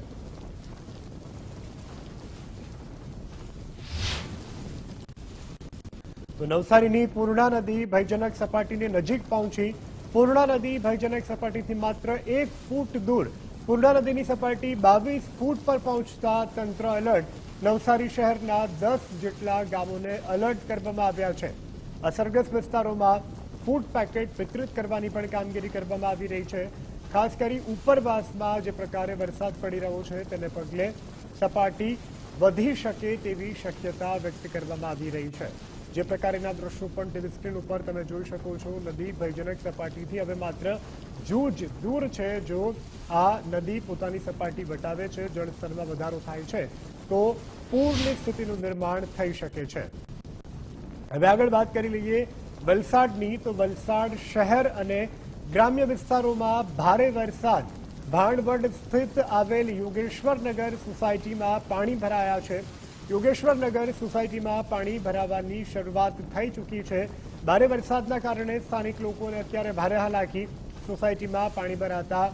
તો નવસારીની પૂર્ણા નદી ભયજનક સપાટીની નજીક પહોંચી. પૂર્ણા નદી ભયજનક સપાટીથી માત્ર 1 ફૂટ દૂર. પૂર્ણા નદીની સપાટી 22 ફૂટ પર પહોંચતા તંત્ર એલર્ટ. નવસારી શહેરના 10 જેટલા ગામોને એલર્ટ કરવામાં આવ્યા છે. અસરગ્રસ્ત વિસ્તારોમાં ફૂડ પેકેટ વિતરિત કરવાની પણ કામગીરી કરવામાં આવી રહી છે. ખાસ કરી ઉપરવાસમાં જે પ્રકારે વરસાદ પડી રહ્યો છે તેને પગલે સપાટી વધી શકે તેવી શક્યતા વ્યક્ત કરવામાં આવી રહી છે. જે પ્રકારના દ્રશ્યો પણ ટીવી સ્ક્રીન ઉપર તમે જોઈ શકો છો, નદી ભયજનક સપાટીથી હવે માત્ર જૂજ દૂર છે. જો આ નદી પોતાની સપાટી વટાવે છે, જળસ્તરમાં વધારો થાય છે તો પૂરની સ્થિતિનું નિર્માણ થઈ શકે છે. હવે આગળ વાત કરી લઈએ વલસાડની, તો વલસાડ શહેર અને ગ્રામ્ય વિસ્તારોમાં ભારે વરસાદ. ભાણવડ સ્થિત આવેલ યોગેશ્વરનગર સોસાયટીમાં પાણી ભરાયા છે. યોગેશ્વરનગર સોસાયટીમાં પાણી ભરાવાની શરૂઆત થઈ ચૂકી છે. ભારે વરસાદના કારણે સ્થાનિક લોકોને અત્યારે ભારે હાલાકી. સોસાયટીમાં પાણી ભરાતા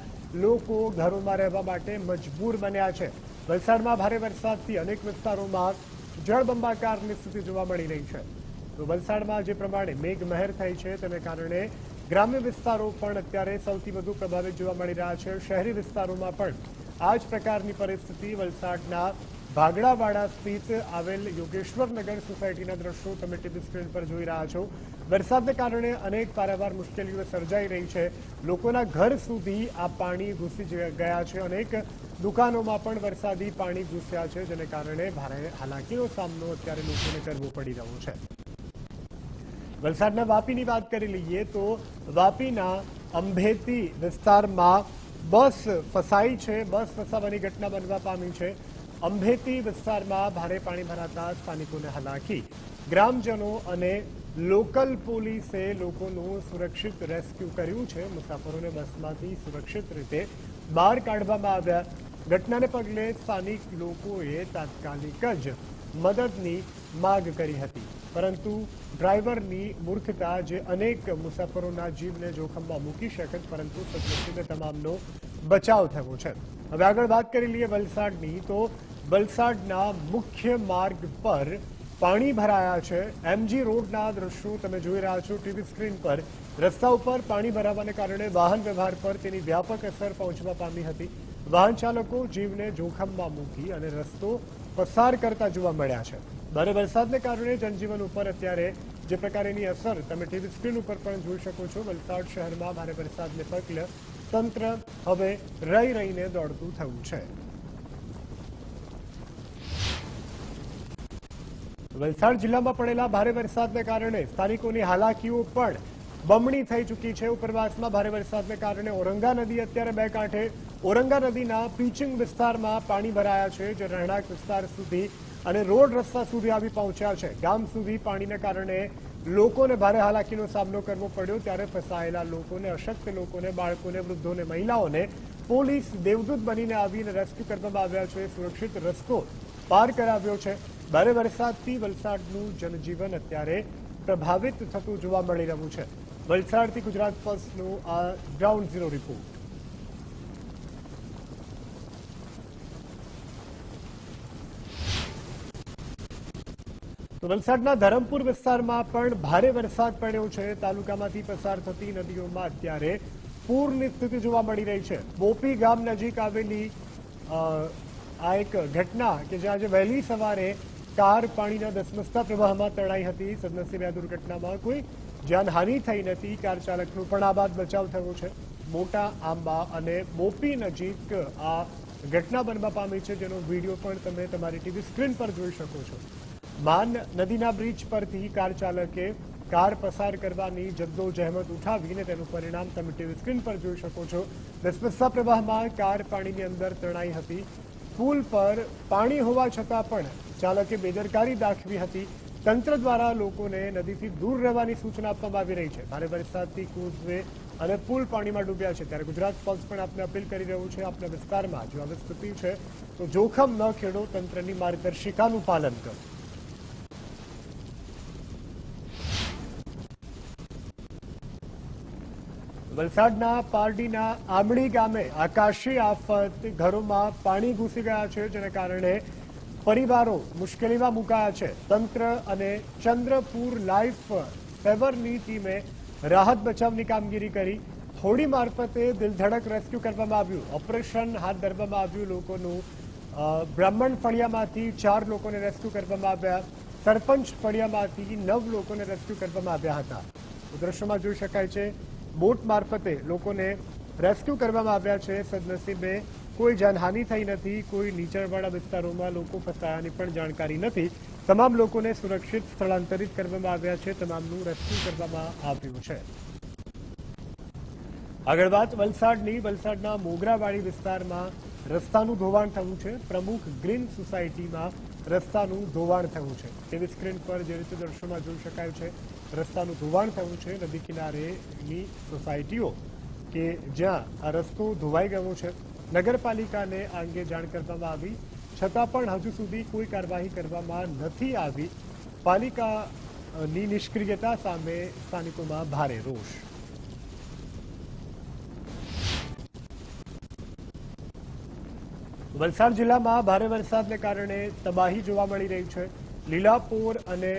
લોકો ઘરોમાં રહેવા માટે મજબૂર બન્યા છે. વલસાડમાં ભારે વરસાદથી અનેક વિસ્તારોમાં જળબંબાકારની સ્થિતિ જોવા મળી રહી છે. તો વલસાડમાં જે પ્રમાણે મેઘમહેર થઈ છે તેને કારણે ગ્રામ્ય વિસ્તારો પણ અત્યારે સૌથી વધુ પ્રભાવિત જોવા મળી રહ્યા છે. શહેરી વિસ્તારોમાં પણ આ જ પ્રકારની પરિસ્થિતિ. વલસાડના ભાગડાવાડા સ્થિત આવેલ યોગેશ્વરનગર સોસાયટીના દ્રશ્યો તમે ટીવી સ્ક્રીન પર જોઈ રહ્યા છો. વરસાદને કારણે અનેક પારાવાર મુશ્કેલીઓ સર્જાઈ રહી છે. લોકોના ઘર સુધી આ પાણી ઘૂસી ગયા છે. અનેક દુકાનોમાં પણ વરસાદી પાણી ઘૂસ્યા છે, જેને કારણે ભારે હાલાકીનો સામનો અત્યારે લોકોને કરવો પડી રહ્યો છે. વલસાડના વાપીની વાત કરી લઈએ તો વાપીના અંભેતી વિસ્તારમાં બસ ફસાઈ છે. બસ ફસાવાની ઘટના બનવા પામી છે. અંભેતી વિસ્તારમાં ભારે પાણી ભરાતા સ્થાનિકોને હાલાકી. ગ્રામજનો અને લોકલ પોલીસે લોકોનું સુરક્ષિત રેસ્ક્યુ કર્યું છે. મુસાફરોને બસમાંથી સુરક્ષિત રીતે બહાર કાઢવામાં આવ્યા. ઘટનાને પગલે સ્થાનિક લોકોએ તાત્કાલિક જ મદદની માંગ કરી હતી, પરંતુ ડ્રાઈવરની મૂર્ખતા જે અનેક મુસાફરોના જીવને જોખમમાં મૂકી શકત, પરંતુ સદનસીબે તમામનો બચાવ થયો છે. હવે આગળ વાત કરી લઈએ વલસાડની, તો વલસાડના મુખ્ય માર્ગ પર પાણી ભરાયા છે. એમજી રોડના દ્રશ્યો તમે જોઈ રહ્યા છો ટીવી સ્ક્રીન પર. રસ્તા ઉપર પાણી ભરાવાને કારણે વાહન વ્યવહાર પર તેની વ્યાપક અસર પહોંચવા પામી હતી. વાહન ચાલકો જીવને જોખમમાં મૂકી અને રસ્તો પસાર કરતા જોવા મળ્યા છે. ભારે વરસાદને કારણે જનજીવન ઉપર અત્યારે જે પ્રકારની અસર તમે ટીવી સ્ક્રીન ઉપર પણ જોઈ શકો છો. વલસાડ શહેરમાં ભારે વરસાદને પગલે તંત્ર હવે રહી રહીને દોડતું થયું છે. વલસાડ જિલ્લામાં પડેલા ભારે વરસાદને કારણે સ્થાનિકોની હાલાકીઓ પણ બમણી થઈ ચૂકી છે. ઉપરવાસમાં ભારે વરસાદને કારણે ઓરંગા નદી અત્યારે બે કાંઠે. ઓરંગા નદીના પીચિંગ વિસ્તારમાં પાણી ભરાયા છે, જે રહેણાંક વિસ્તાર સુધી અને રોડ રસ્તા સુધી આવી પહોંચ્યા છે. ગામ સુધી પાણીને કારણે લોકોને ભારે હાલાકીનો સામનો કરવો પડ્યો. ત્યારે ફસાયેલા લોકોને, અશક્ત લોકોને, બાળકોને, વૃદ્ધોને, મહિલાઓને પોલીસ દેવદૂત બનીને આવીને રેસ્ક્યુ કરવામાં આવ્યા છે. સુરક્ષિત રસ્તો પાર કરાવ્યો છે. ભારે વરસાદથી વલસાડનું જનજીવન અત્યારે પ્રભાવિત થતું જોવા મળી રહ્યું છે. વલસાડથી ગુજરાત ફર્સ્ટનો આ ગ્રાઉન્ડ ઝીરો રિપોર્ટ. તો વલસાડના ધરમપુર વિસ્તારમાં પણ ભારે વરસાદ પડ્યો છે. તાલુકામાંથી પસાર થતી નદીઓમાં અત્યારે પૂરની સ્થિતિ જોવા મળી રહી છે. બોપી ગામ નજીક આવેલી આ એક ઘટના કે જે આજે વહેલી સવારે કાર પાણીના ધસમસતા પ્રવાહમાં તણાઈ હતી. સદનસીબે આ દુર્ઘટનામાં કોઈ જાનહાનિ થઈ નથી. કાર ચાલકનો પણ આબાદ બચાવ થયો છે. મોટા આંબા અને બોપી નજીક આ ઘટના બનવા પામી છે, જેનો વિડીયો પણ તમે તમારી ટીવી સ્ક્રીન પર જોઈ શકો છો. માન નદીના બ્રિજ પરથી કાર ચાલકે કાર પસાર કરવાની જદ્દોજહેમત ઉઠાવીને તેનું પરિણામ તમે ટીવી સ્ક્રીન પર જોઈ શકો છો. ધસમસતા પ્રવાહમાં કાર પાણીની અંદર તણાઈ હતી. પુલ પર પાણી હોવા છતાં પણ ચાલકે બેદરકારી દાખવી હતી. તંત્ર દ્વારા લોકોને નદીથી દૂર રહેવાની સૂચના આપવામાં આવી રહી છે. ભારે વરસાદથી કોઝવે અને પુલ પાણીમાં ડૂબ્યા છે. ત્યારે ગુજરાત પલ્સ પણ આપને અપીલ કરી રહ્યું છે, આપના વિસ્તારમાં જો આવી સ્થિતિ છે તો જોખમ ન ખેડો, તંત્રની માર્ગદર્શિકાનું પાલન કરો. વલસાડના પારડીના આમડી ગામે આકાશી આફત. ઘરોમાં પાણી ઘૂસી ગયા છે, જેને કારણે પરિવારો મુશ્કેલીમાં મુકાયા છે. તંત્ર અને ચંદ્રપુર લાઈફ સેવરની ટીમે રાહત બચાવની કામગીરી કરી. હોડી મારફતે દિલધડક રેસ્ક્યુ કરવામાં આવ્યું. ઓપરેશન હાથ ધરવામાં આવ્યું. લોકોનું બ્રાહ્મણ ફળિયામાંથી 4 લોકોને રેસ્ક્યુ કરવામાં આવ્યા. સરપંચ ફળિયામાંથી 9 લોકોને રેસ્ક્યુ કરવામાં આવ્યા હતા. દ્રશ્યમાં જોઈ શકાય છે બોટ મારફતે લોકોને રેસ્ક્યુ કરવામાં આવ્યા છે. સદનસીબે કોઈ જાનહાનિ થઈ નથી. કોઈ નીચાણવાળા વિસ્તારોમાં લોકો ફસાયાની પણ જાણકારી નથી. તમામ લોકોને સુરક્ષિત સ્થળાંતરિત કરવામાં આવ્યા છે. તમામનું રેસ્ક્યુ કરવામાં આવ્યું છે. આગળ વાત વલસાડની. વલસાડના મોગરાવાડી વિસ્તારમાં રસ્તાનું ધોવાણ થયું છે. પ્રમુખ ગ્રીન સોસાયટીમાં રસ્તાનું ધોવાણ થયું છે. ટીવી સ્ક્રીન પર જે રીતે દ્રશ્યોમાં જોઈ શકાય છે રસ્તાનું ધોવાણ થયું છે. નદી કિનારેની સોસાયટીઓ કે જ્યાં આ રસ્તો ધોવાઈ ગયો છે. નગરપાલિકાને આ અંગે જાણ કરવામાં આવી છતાં પણ હજુ સુધી કોઈ કાર્યવાહી કરવામાં નથી આવી. પાલિકાની નિષ્ક્રિયતા સામે સ્થાનિકોમાં ભારે રોષ. વલસાડ જિલ્લામાં ભારે વરસાદને કારણે તબાહી જોવા મળી રહી છે. લીલાપોર અને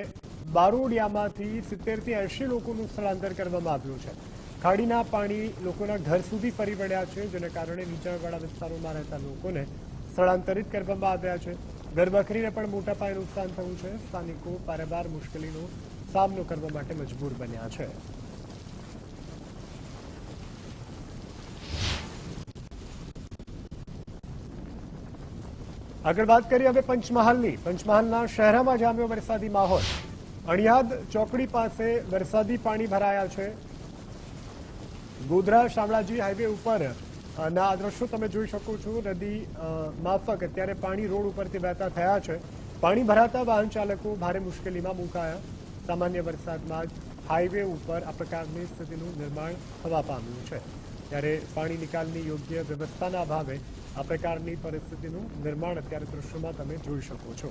બારોડિયામાંથી 70 થી 80 લોકોનું સ્થળાંતર કરવામાં આવ્યું છે. ખાડીના પાણી લોકોના ઘર સુધી ફરી વળ્યા છે, જેને કારણે નીચાણવાળા વિસ્તારોમાં રહેતા લોકોને સ્થળાંતરિત કરવામાં આવ્યા છે. ઘરવખરીને પણ મોટા પાયે નુકસાન થયું છે. સ્થાનિકો પારેવાર મુશ્કેલીનો સામનો કરવા માટે મજબૂર બન્યા છે. આગળ વાત કરીએ હવે પંચમહાલની. પંચમહાલના શહેરામાં જામ્યો વરસાદી માહોલ. અણિયાદ ચોકડી પાસે વરસાદી પાણી ભરાયા છે. ગોધરા શામળાજી હાઈવે ઉપર ના દ્રશ્યો તમે જોઈ શકો છો. નદી માફક અત્યારે પાણી રોડ ઉપરથી વહેતા થયા છે. પાણી ભરાતા વાહન ચાલકો ભારે મુશ્કેલીમાં મુકાયા. સામાન્ય વરસાદમાં જ હાઈવે ઉપર આ પ્રકારની સ્થિતિનું નિર્માણ થવા પામ્યું છે. ત્યારે પાણી નિકાલની યોગ્ય વ્યવસ્થાના અભાવે આ પ્રકારની પરિસ્થિતિનું નિર્માણ અત્યારે દ્રશ્યોમાં તમે જોઈ શકો છો.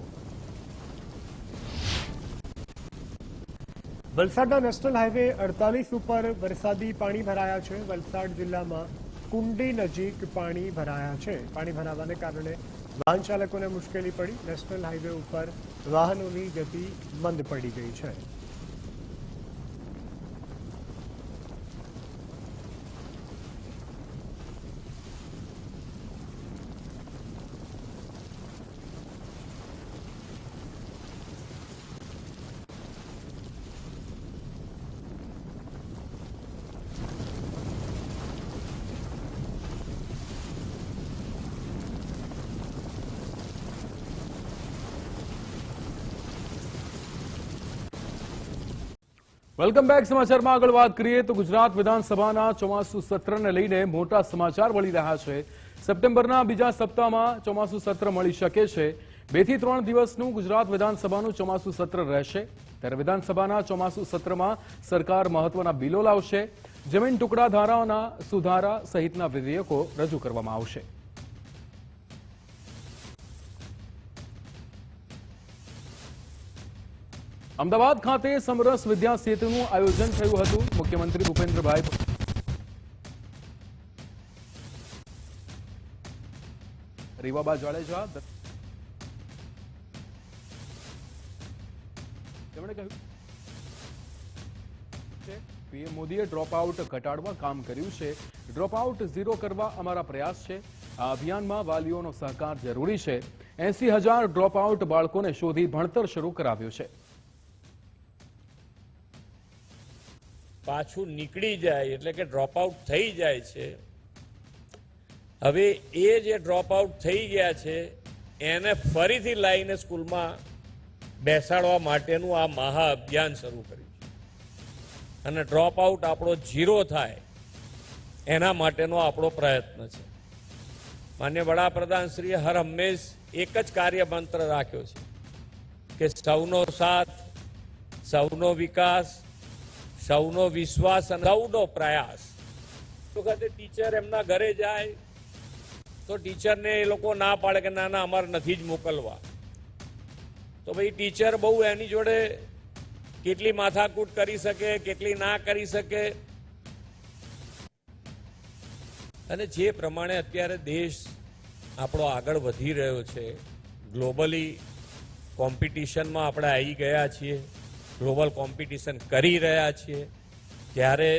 વલસાડના નેશનલ હાઈવે 48 ઉપર વરસાદી પાણી ભરાયા છે. વલસાડ જિલ્લામાં કુંડી નજીક પાણી ભરાયા છે. પાણી ભરાવાને કારણે વાહન ચાલકોને મુશ્કેલી પડી. નેશનલ હાઈવે ઉપર વાહનોની ગતિ મંદ પડી ગઈ છે. Welcome back. સમાચારમાં આગળ વાત કરીએ તો ગુજરાત વિધાનસભાના ચોમાસુ સત્રને લઈને મોટા સમાચાર મળી રહ્યા છે. સપ્ટેમ્બરના બીજા સપ્તાહમાં ચોમાસુ સત્ર મળી શકે છે. 2 થી 3 દિવસનું ગુજરાત વિધાનસભાનું ચોમાસુ સત્ર રહેશે. ત્યારે વિધાનસભાના ચોમાસુ સત્રમાં સરકાર મહત્વના બિલો લાવશે. જમીન ટુકડા ધારાઓના સુધારા સહિતના વિધેયકો રજૂ કરવામાં આવશે. અમદાવાદ ખાતે સમરસ વિદ્યા સેતુનું આયોજન થયું હતું. મુખ્યમંત્રી ભૂપેન્દ્રભાઈ રીવાબા જાડેજા તેમણે કહ્યું પીએમ મોદીએ ડ્રોપ આઉટ ઘટાડવા કામ કર્યું છે. ડ્રોપ આઉટ ઝીરો કરવા અમારા પ્રયાસ છે. આ અભિયાનમાં વાલીઓનો સહકાર જરૂરી છે. 80,000 ડ્રોપ આઉટ બાળકોને શોધી ભણતર શરૂ કરાવ્યું છે. પાછું નીકળી જાય એટલે કે ડ્રોપ આઉટ થઈ જાય છે. હવે એ જે ડ્રોપ આઉટ થઈ ગયા છે એને ફરીથી લાવીને સ્કૂલમાં બેસાડવા માટેનું આ મહા અભિયાન શરૂ કર્યું છે. અને ડ્રોપ આઉટ આપણો ઝીરો થાય એના માટેનો આપણો પ્રયત્ન છે. માન્ય વડાપ્રધાનશ્રીએ હર હંમેશ એક જ કાર્યમંત્ર રાખ્યો છે કે સૌનો સાથ, સૌનો વિકાસ, સૌનો વિશ્વાસ અને સૌનો પ્રયાસ. વખતે ટીચર એમના ઘરે જાય તો ટીચરને એ લોકો ના પાડે કે ના ના અમારે નથી જ મોકલવા. તો ભાઈ ટીચર બહુ એની જોડે કેટલી માથાકૂટ કરી શકે, કેટલી ના કરી શકે. અને જે પ્રમાણે અત્યારે દેશ આપણો આગળ વધી રહ્યો છે, ગ્લોબલી કોમ્પિટિશનમાં આપણે આવી ગયા છીએ, ગ્લોબલ કોમ્પિટિશન કરી રહ્યા છીએ, ત્યારે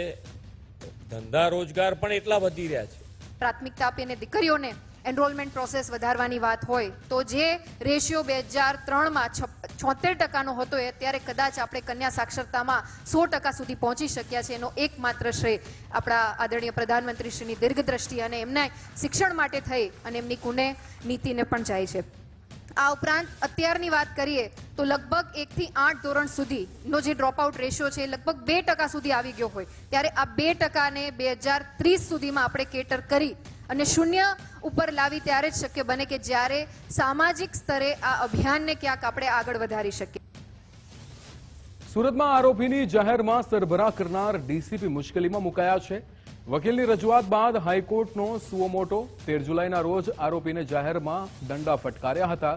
ધંધા રોજગાર પણ એટલા વધી રહ્યા છે. પ્રાથમિકતા આપીને દીકરીઓને એનરોલમેન્ટ પ્રોસેસ વધારવાની વાત હોય તો જે રેશિયો 2003માં 76% હતો એ અત્યારે કદાચ આપણે કન્યા સાક્ષરતામાં 100% સુધી પહોંચી શક્યા છે. એનો એકમાત્ર શ્રેય આપણા આદરણીય પ્રધાનમંત્રીશ્રીની દીર્ઘદ્રષ્ટિ અને એમના શિક્ષણ માટે થઈ અને એમની કુને નીતિને પણ જાય છે. આ ઉપરાંત અત્યારની વાત કરીએ તો લગભગ 1 થી 8 ધોરણ સુધીનો જે ડ્રોપઆઉટ રેશિયો છે એ લગભગ 2% સુધી આવી ગયો હોય ત્યારે આ 2%ને 2030 સુધીમાં આપણે કેટર કરી અને શૂન્ય ઉપર લાવી ત્યારે જ શક્ય બને કે જ્યારે સામાજિક સ્તરે આ અભિયાનને ક્યાંક આપણે આગળ વધારી શકીએ. સુરતમાં આરોપીની જાહેરમાં સરભરા કરનાર ડીસીપી મુશ્કેલીમાં મુકાયા છે. વકીલની રજૂઆત બાદ હાઈકોર્ટનો સુઓ મોટો 13 જુલાઈના રોજ આરોપીને જાહેરમાં દંડા ફટકાર્યા હતા.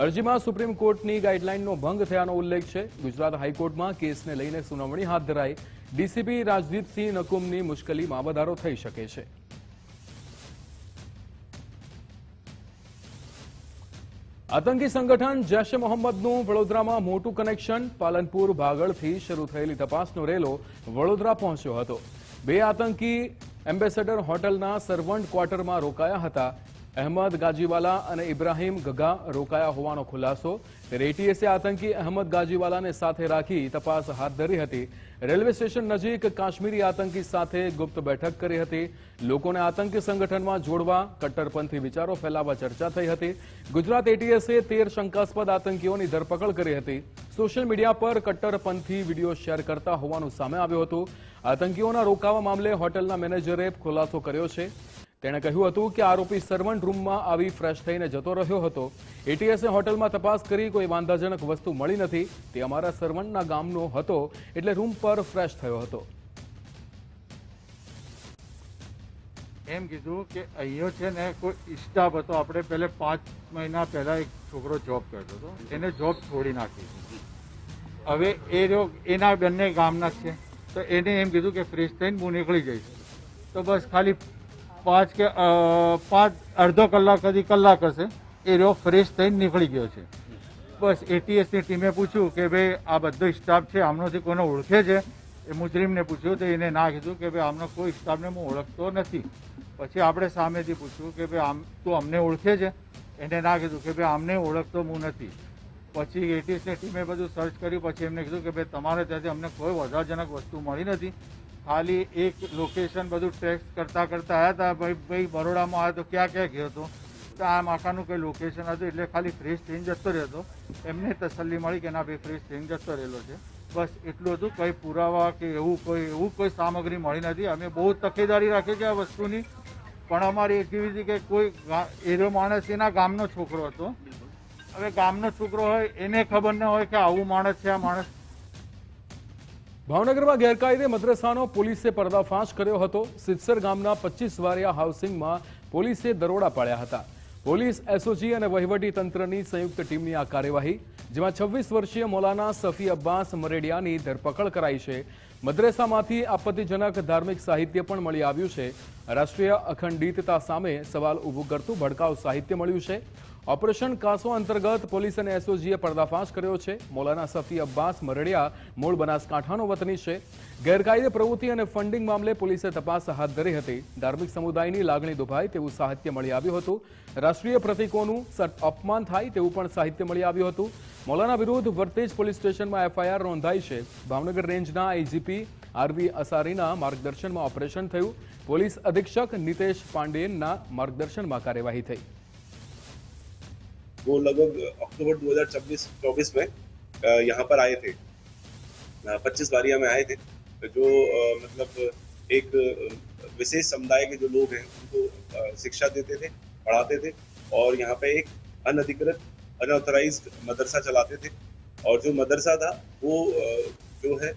અરજીમાં સુપ્રીમ કોર્ટની ગાઈડલાઈનનો ભંગ થયાનો ઉલ્લેખ છે. ગુજરાત હાઈકોર્ટમાં કેસને લઈને સુનાવણી હાથ ધરાઈ. ડીસીપી રાજદીપસિંહ નકુમની મુશ્કેલીમાં વધારો થઈ શકે છે. આતંકી સંગઠન જૈશ એ મોહમ્મદનું વડોદરામાં મોટું કનેક્શન. પાલનપુર ભાગળથી શરૂ થયેલી તપાસનો રેલો વડોદરા પહોંચ્યો હતો. 2 આતંકી એમ્બેસેડર હોટલના સર્વન્ટ ક્વાર્ટરમાં રોકાયા હતા. અહેમદ ગાજીવાલા અને ઇબ્રાહીમ ગગા રોકાયા હોવાનો ખુલાસો. ત્યારે એટીએસે આતંકી અહેમદ ગાજીવાલાને સાથે રાખી તપાસ હાથ ધરી હતી. રેલવે સ્ટેશન નજીક કાશ્મીરી આતંકી સાથે ગુપ્ત બેઠક કરી હતી. લોકોને આતંકી સંગઠનમાં જોડવા કટ્ટરપંથી વિચારો ફેલાવવા ચર્ચા થઈ હતી. ગુજરાત એટીએસે 13 શંકાસ્પદ આતંકીઓની ધરપકડ કરી હતી. સોશિયલ મીડિયા પર કટ્ટરપંથી વિડીયો શેર કરતા હોવાનું સામે આવ્યું હતું. આતંકીઓના રોકાવા મામલે હોટલના મેનેજરે ખુલાસો કર્યો છે. તેણે કહ્યું હતું કે આરોપી સર્વન્ટ રૂમમાં આવી ફ્રેશ થઈને જતો રહ્યો હતો. એટીએસે હોટલમાં તપાસ કરી કોઈ વાંધાજનક વસ્તુ મળી નથી. તે અમારા સર્વન્ટના ગામનો હતો એટલે રૂમ પર ફ્રેશ થયો હતો. એમ કીધું કે અહીંયા છે ને કોઈ સ્ટાફ હતો. આપણે પહેલે 5 મહિના પહેલા એક છોકરો જોબ કરતો હતો, એને જોબ છોડી નાખી. હવે એ રહ્યો એના બંને ગામના જ છે તો એને એમ કીધું કે ફ્રેશ થઈને હું નીકળી જઈશ. તો બસ ખાલી 5 કે 5 અડધો કલાક સુધી કલાક હશે એ રહ્યો ફ્રેશ થઈને નીકળી ગયો છે. બસ એટીએસની ટીમે પૂછ્યું કે ભાઈ આ બધો સ્ટાફ છે આમનોથી કોને ઓળખે છે. એ મુજરીમને પૂછ્યું તો એને ના કીધું કે ભાઈ આમનો કોઈ સ્ટાફને હું ઓળખતો નથી. પછી આપણે સામેથી પૂછ્યું કે ભાઈ આમ તું અમને ઓળખે છે. એને ના કીધું કે ભાઈ આમને ઓળખતો હું નથી. પછી એટીએસની ટીમે બધું સર્ચ કર્યું. પછી એમને કીધું કે ભાઈ તમારે ત્યાંથી અમને કોઈ વધારજનક વસ્તુ મળી નથી. ખાલી એક લોકેશન બધું ટેક્સ કરતા આવ્યા હતા. ભાઈ બરોડામાં આવ્યો તો ક્યાં ગયો હતો તો આ માકાનું કોઈ લોકેશન હતું એટલે ખાલી ફ્રેશ થઈને જતો રહ્યો હતો. એમને તસલ્લી મળી કે ના ભાઈ ફ્રેશ થઈને જતો રહેલો છે. બસ એટલું હતું. કંઈ પુરાવા કે એવું કોઈ સામગ્રી મળી નથી. અમે બહુ તકેદારી રાખી છે આ વસ્તુની. પણ અમારી એક એવી હતી કે કોઈ એરો માણસ એના ગામનો છોકરો હતો. હવે ગામનો છોકરો હોય એને ખબર ન હોય કે આવું માણસ છે આ માણસ. ભાવનગરમાં ગેરકાયદે મદ્રસાનો પોલીસે પર્દાફાશ કર્યો હતો. સિદ્સર ગામના 25 વારિયા હાઉસિંગમાં પોલીસે દરોડા પાડ્યા હતા. પોલીસ, એસઓજી અને વહીવટી તંત્રની સંયુક્ત ટીમની આ કાર્યવાહી, જેમાં 26 વર્ષીય મૌલાના સફી અબ્બાસ મરેડિયાની ધરપકડ કરાઈ છે. મદ્રેસામાંથી આપત્તિજનક ધાર્મિક સાહિત્ય પણ મળી આવ્યું છે. રાષ્ટ્રીય અખંડિતતા સામે સવાલ ઊભું કરતું ભડકાઉ સાહિત્ય મળ્યું છે. ઓપરેશન કાસો અંતર્ગત પોલીસ અને એસઓજીએ પર્દાફાશ કર્યો છે. મૌલાના સફી અબ્બાસ મરડિયા મૂળ બનાસકાંઠાનો વતની છે. ગેરકાયદે પ્રવૃત્તિ અને ફંડિંગ મામલે પોલીસે તપાસ હાથ ધરી હતી. ધાર્મિક સમુદાયની લાગણી દુભાય તેવું સાહિત્ય મળી આવ્યું હતું. રાષ્ટ્રીય પ્રતીકોનું અપમાન થાય તેવું પણ સાહિત્ય મળી આવ્યું હતું. મૌલાના વિરુદ્ધ વર્તેજ પોલીસ સ્ટેશનમાં એફઆઈઆર નોંધાઈ છે. ભાવનગર રેન્જના આઈજીપી આરવી અસારીના માર્ગદર્શનમાં ઓપરેશન થયું. પોલીસ અધિક્ષક નિતેશ પાંડેના માર્ગદર્શનમાં કાર્યવાહી થઈ. वो लगभग अक्टूबर 2024 में यहाँ पर आए थे, 25 वारिया में आए थे. जो मतलब एक विशेष समुदाय के जो लोग हैं उनको शिक्षा देते थे, पढ़ाते थे और यहाँ पे एक अनधिकृत अनऑथराइज्ड मदरसा चलाते थे. और जो मदरसा था वो जो है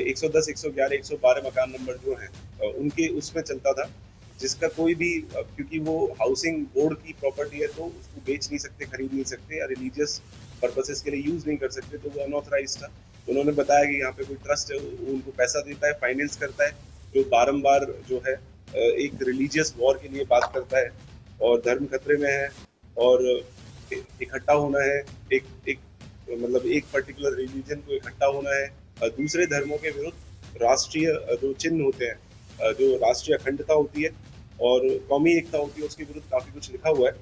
110, 111, 112 मकान नंबर जो हैं उनके उसमें चलता था. जिसका कोई भी, क्योंकि वो हाउसिंग बोर्ड की प्रॉपर्टी है तो उसको बेच नहीं सकते, खरीद नहीं सकते, रिलीजियस पर्पसेस के लिए यूज नहीं कर सकते, तो वो अनऑथराइज था. उन्होंने बताया कि यहाँ पे कोई ट्रस्ट है, वो उनको पैसा देता है, फाइनेंस करता है, जो बारंबार जो है एक रिलीजियस वॉर के लिए बात करता है और धर्म खतरे में है और इकट्ठा होना है, एक मतलब एक पर्टिकुलर रिलीजन को इकट्ठा होना है, दूसरे धर्मों के विरुद्ध राष्ट्रीय जो चिन्ह होते हैं, जो राष्ट्रीय अखंडता होती है और कौमी एकता होती है उसके विरुद्ध काफी कुछ लिखा हुआ है।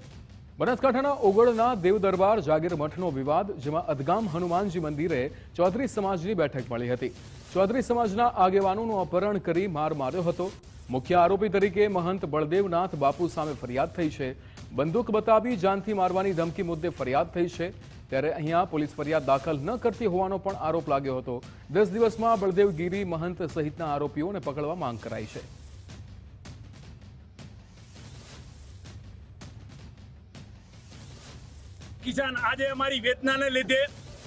બનાસકાંઠાના ઓગળના દેવ દરબાર જાગીર મઠનો વિવાદ, જેમાં અદગામ હનુમાનજી મંદિરે ચૌધરી સમાજની બેઠક મળી હતી. ચૌધરી સમાજના આગેવાનોનું અપહરણ કરી માર માર્યો હતો. મુખ્ય આરોપી તરીકે મહંત બળદેવનાથ બાપુ સામે ફરિયાદ થઈ છે. બંદૂક બતાવી જાનથી મારવાની ધમકી મુદ્દે ફરિયાદ થઈ છે. ત્યારે અહીંયા પોલીસ ફરિયાદ દાખલ ન કરતી હોવાનો પણ આરોપ લાગ્યો હતો. 10 દિવસમાં બળદેવગીરી મહંત સહિતના આરોપીઓને પકડવા માંગ કરાઈ છે. કિસાન આજે અમારી વેદનાને લીધે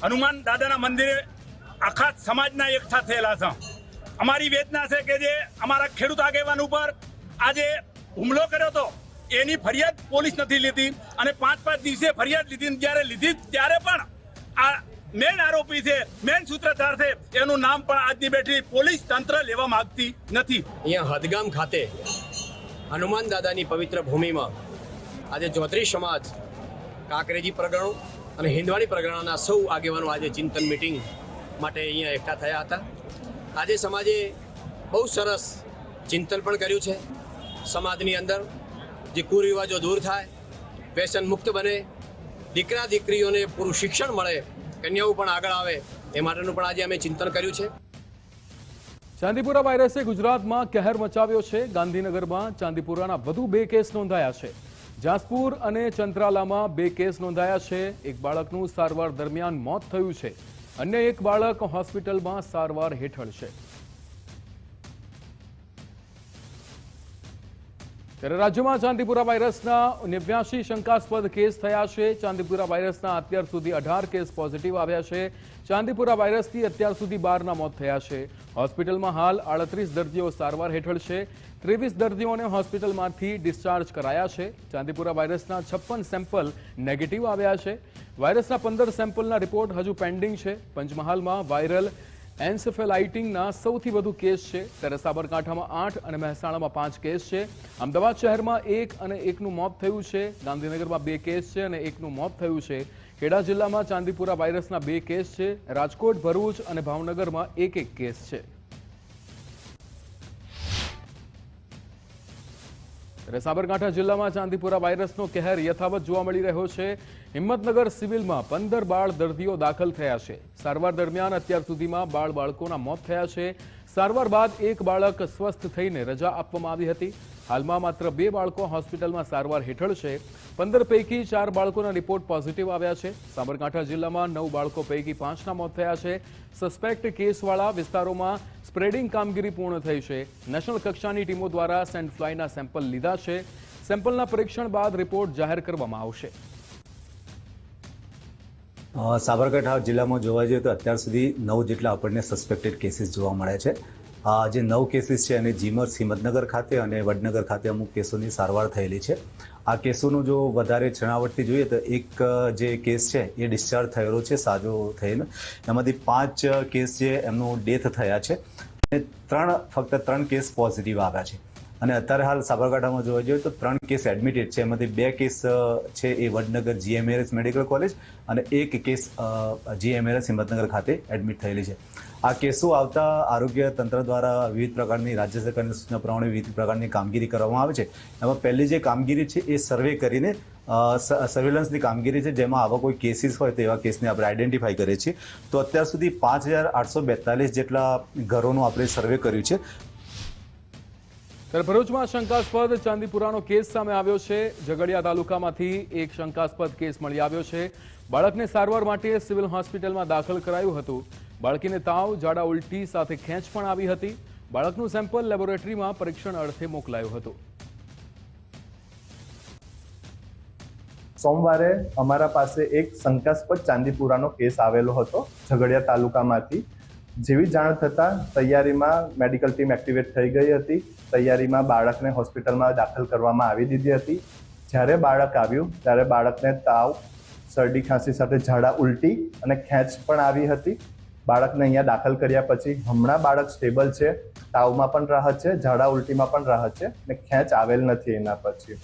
હનુમાન દાદાના મંદિરે આખા સમાજના એકઠા થયેલા છે. અમારી વેદના છે કે જે અમારા ખેડૂત આગેવાન ઉપર આજે હુમલો કર્યો હતો એની ફરિયાદ પોલીસ નથી લીધી અને 5-5 દિવસે ફરિયાદ લીધી. જ્યારે લીધી ત્યારે પણ આ મેન આરોપી છે, મેન સૂત્રધાર છે, એનું નામ પણ આજની બેઠી પોલીસ તંત્ર લેવા માંગતી નથી. અહીંયા હદગામ ખાતે હનુમાન દાદાની પવિત્ર ભૂમિમાં આજે ચૌધરી સમાજ, કાંકરેજી પ્રગણો અને હિંદવાણી પ્રગણાના સૌ આગેવાનો આજે ચિંતન મીટિંગ માટે અહીંયા એકઠા થયા હતા. આજે સમાજે બહુ સરસ ચિંતન પણ કર્યું છે. સમાજની અંદર જે કુરિવાજો દૂર થાય, વ્યસન મુક્ત બને, દીકરા દીકરીઓને પૂરું શિક્ષણ મળે, કન્યાઓ પણ આગળ આવે એ માટેનું પણ આજે અમે ચિંતન કર્યું છે. ચાંદીપુરા વાયરસે ગુજરાતમાં કહેર મચાવ્યો છે. ગાંધીનગરમાં ચાંદીપુરાના વધુ 2 કેસ નોંધાયા છે. જાસપુર અને ચંત્રાલામાં 2 કેસ નોંધાયા છે. એક બાળકનું સારવાર દરમિયાન મોત થયું છે. અન્ય એક બાળક હોસ્પિટલમાં સારવાર હેઠળ છે. ત્યારે રાજ્યમાં ચાંદીપુરા વાયરસના 89 શંકાસ્પદ કેસ થયા છે. ચાંદીપુરા વાયરસના અત્યાર સુધી 18 કેસ પોઝિટિવ આવ્યા છે. ચાંદીપુરા વાયરસથી અત્યાર સુધી 12ના મોત થયા છે. હોસ્પિટલમાં હાલ 38 દર્દીઓ સારવાર હેઠળ છે. 23 દર્દીઓને હોસ્પિટલમાંથી ડિસ્ચાર્જ કરાયા છે. ચાંદીપુરા વાયરસના 56 સેમ્પલ નેગેટિવ આવ્યા છે. વાયરસના 15 સેમ્પલના રિપોર્ટ હજુ પેન્ડિંગ છે. પંચમહાલમાં વાયરલ એન્સેફેલાઇટિસના સૌથી વધુ કેસ છે. ત્યારે સાબરકાંઠામાં 8 અને મહેસાણામાં 5 કેસ છે. અમદાવાદ શહેરમાં 1 અને 1નું મોત થયું છે. ગાંધીનગરમાં 2 કેસ છે અને 1નું મોત થયું છે. ખેડા જિલ્લામાં ચાંદીપુરા વાયરસના 2 કેસ છે. રાજકોટ, ભરૂચ અને ભાવનગરમાં 1-1 કેસ છે. ત્યારે સાબરકાંઠા જિલ્લામાં ચાંદીપુરા વાયરસનો કહેર યથાવત જોવા મળી રહ્યો છે. હિંમતનગર સિવિલમાં 15 બાળ દર્દીઓ દાખલ થયા છે. સારવાર દરમિયાન અત્યાર સુધીમાં બાળકોના મોત થયા છે. સારવાર બાદ એક બાળક સ્વસ્થ થઈને રજા આપવામાં આવી હતી. હાલમાં માત્ર 2 બાળકો હોસ્પિટલમાં સારવાર હેઠળ છે. 15 પૈકી 4 બાળકોના રિપોર્ટ પોઝિટિવ આવ્યા છે. સાબરકાંઠા જિલ્લામાં 9 બાળકો પૈકી 5ના મોત થયા છે. સસ્પેક્ટ કેસવાળા વિસ્તારોમાં સ્પ્રેડિંગ કામગીરી પૂર્ણ થઈ છે. નેશનલ કક્ષાની ટીમો દ્વારા સેન્ટ ફ્લાયના સેમ્પલ લીધા છે. સેમ્પલના પરીક્ષણ બાદ રિપોર્ટ જાહેર કરવામાં આવશે. સાબરકાંઠા જિલ્લામાં જોવા જઈએ તો અત્યાર સુધી 9 જેટલા આપણને સસ્પેક્ટેડ કેસીસ જોવા મળે છે. જે 9 કેસીસ છે અને જીમર્સ હિંમતનગર ખાતે અને વડનગર ખાતે અમુક કેસોની સારવાર થયેલી છે. આ કેસોનું જો વધારે છણાવટથી જોઈએ તો એક જે કેસ છે એ ડિસ્ચાર્જ થયેલો છે સાજો થઈને. એમાંથી 5 કેસ છે એમનું ડેથ થયા છે અને ફક્ત 3 કેસ પોઝિટિવ આવ્યા છે. અને અત્યારે હાલ સાબરકાંઠામાં જોવા જઈએ તો 3 કેસ એડમિટેડ છે. એમાંથી 2 કેસ છે એ વડનગર GMRS મેડિકલ કોલેજ અને 1 કેસ GMRS હિંમતનગર ખાતે એડમિટ થયેલી છે. આ કેસો આવતા આરોગ્ય તંત્ર દ્વારા વિવિધ પ્રકારની રાજ્ય સરકારની સૂચના પ્રમાણે વિવિધ પ્રકારની કામગીરી કરવામાં આવે છે. એમાં પહેલી જે કામગીરી છે એ સર્વે કરીને સર્વેલન્સની કામગીરી છે, જેમાં આવા કોઈ કેસીસ હોય તો એવા કેસને આપણે આઈડેન્ટિફાઈ કરીએ છીએ. તો અત્યાર સુધી 5842 જેટલા ઘરોનું આપણે સર્વે કર્યું છે. ત્યારે ભરૂચમાં શંકાસ્પદ ચાંદીપુરાનો કેસ સામે આવ્યો છે. ઝઘડિયા તાલુકામાંથી એક શંકાસ્પદ કેસ મળી આવ્યો છે. બાળકને સારવાર માટે સિવિલ હોસ્પિટલમાં દાખલ કરાયું હતું. બાળકીને તાવ, ઝાડા, ઉલટી સાથે ખેંચ પણ આવી હતી. બાળકનું સેમ્પલ લેબોરેટરીમાં પરીક્ષણ અર્થે મોકલાયું હતું. સોમવારે અમારા પાસે એક શંકાસ્પદ ચાંદીપુરાનો કેસ આવેલો હતો ઝઘડિયા તાલુકામાંથી. જેવી જાણ થતાં તૈયારીમાં મેડિકલ ટીમ એક્ટિવેટ થઈ ગઈ હતી. તૈયારીમાં બાળકને હોસ્પિટલમાં દાખલ કરવામાં આવી દીધી હતી. જ્યારે બાળક આવ્યું ત્યારે બાળકને તાવ, શરદી, ખાંસી સાથે ઝાડા, ઉલટી અને ખેંચ પણ આવી હતી. બાળકને અહીંયા દાખલ કર્યા પછી હમણાં બાળક સ્ટેબલ છે. તાવમાં પણ રાહત છે, ઝાડા ઉલટીમાં પણ રાહત છે અને ખેંચ આવેલ નથી એના પછી.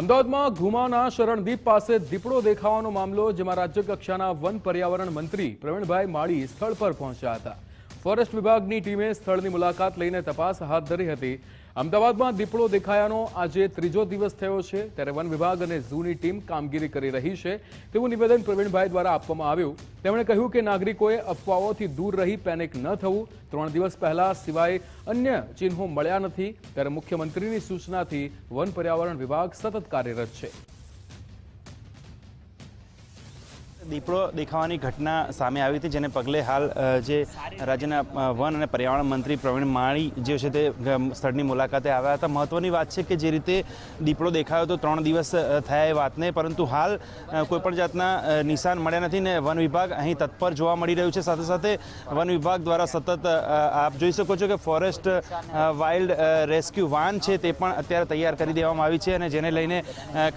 અમદાવાદમાં ઘુમાના શરણદીપ પાસે દીપડો દેખાવાનો મામલો, જેમાં રાજ્ય કક્ષાના વન પર્યાવરણ મંત્રી પ્રવીણભાઈ માળી સ્થળ પર પહોંચ્યા હતા. ફોરેસ્ટ વિભાગની ટીમે સ્થળની મુલાકાત લઈને તપાસ હાથ ધરી હતી. અમદાવાદમાં દીપડો દેખાયાનો આજે ત્રીજો દિવસ થયો છે, ત્યારે વન વિભાગ અને ઝૂની ટીમ કામગીરી કરી રહી છે તેવું નિવેદન પ્રવીણભાઈ દ્વારા આપવામાં આવ્યું. તેમણે કહ્યું કે નાગરિકોએ અફવાઓથી દૂર રહી પેનિક ન થવું. 3 દિવસ પહેલા સિવાય અન્ય ચિહ્નો મળ્યા નથી, ત્યારે મુખ્યમંત્રીની સૂચનાથી વન પર્યાવરણ વિભાગ સતત કાર્યરત છે. દીપડો દેખાવાની ઘટના સામે આવી હતી, જેને પગલે હાલ જે રાજ્યના વન અને પર્યાવરણ મંત્રી પ્રવીણ માળી જે છે તે સ્થળની મુલાકાતે આવ્યા હતા. મહત્વની વાત છે કે જે રીતે દીપડો દેખાયો તો 3 દિવસ થયા એ વાતને, પરંતુ હાલ કોઈપણ જાતના નિશાન મળ્યા નથી ને વન વિભાગ અહીં તત્પર જોવા મળી રહ્યું છે. સાથે સાથે વન વિભાગ દ્વારા સતત આપ જોઈ શકો છો કે ફોરેસ્ટ વાઇલ્ડ રેસ્ક્યુ વાન છે તે પણ અત્યારે તૈયાર કરી દેવામાં આવી છે, અને જેને લઈને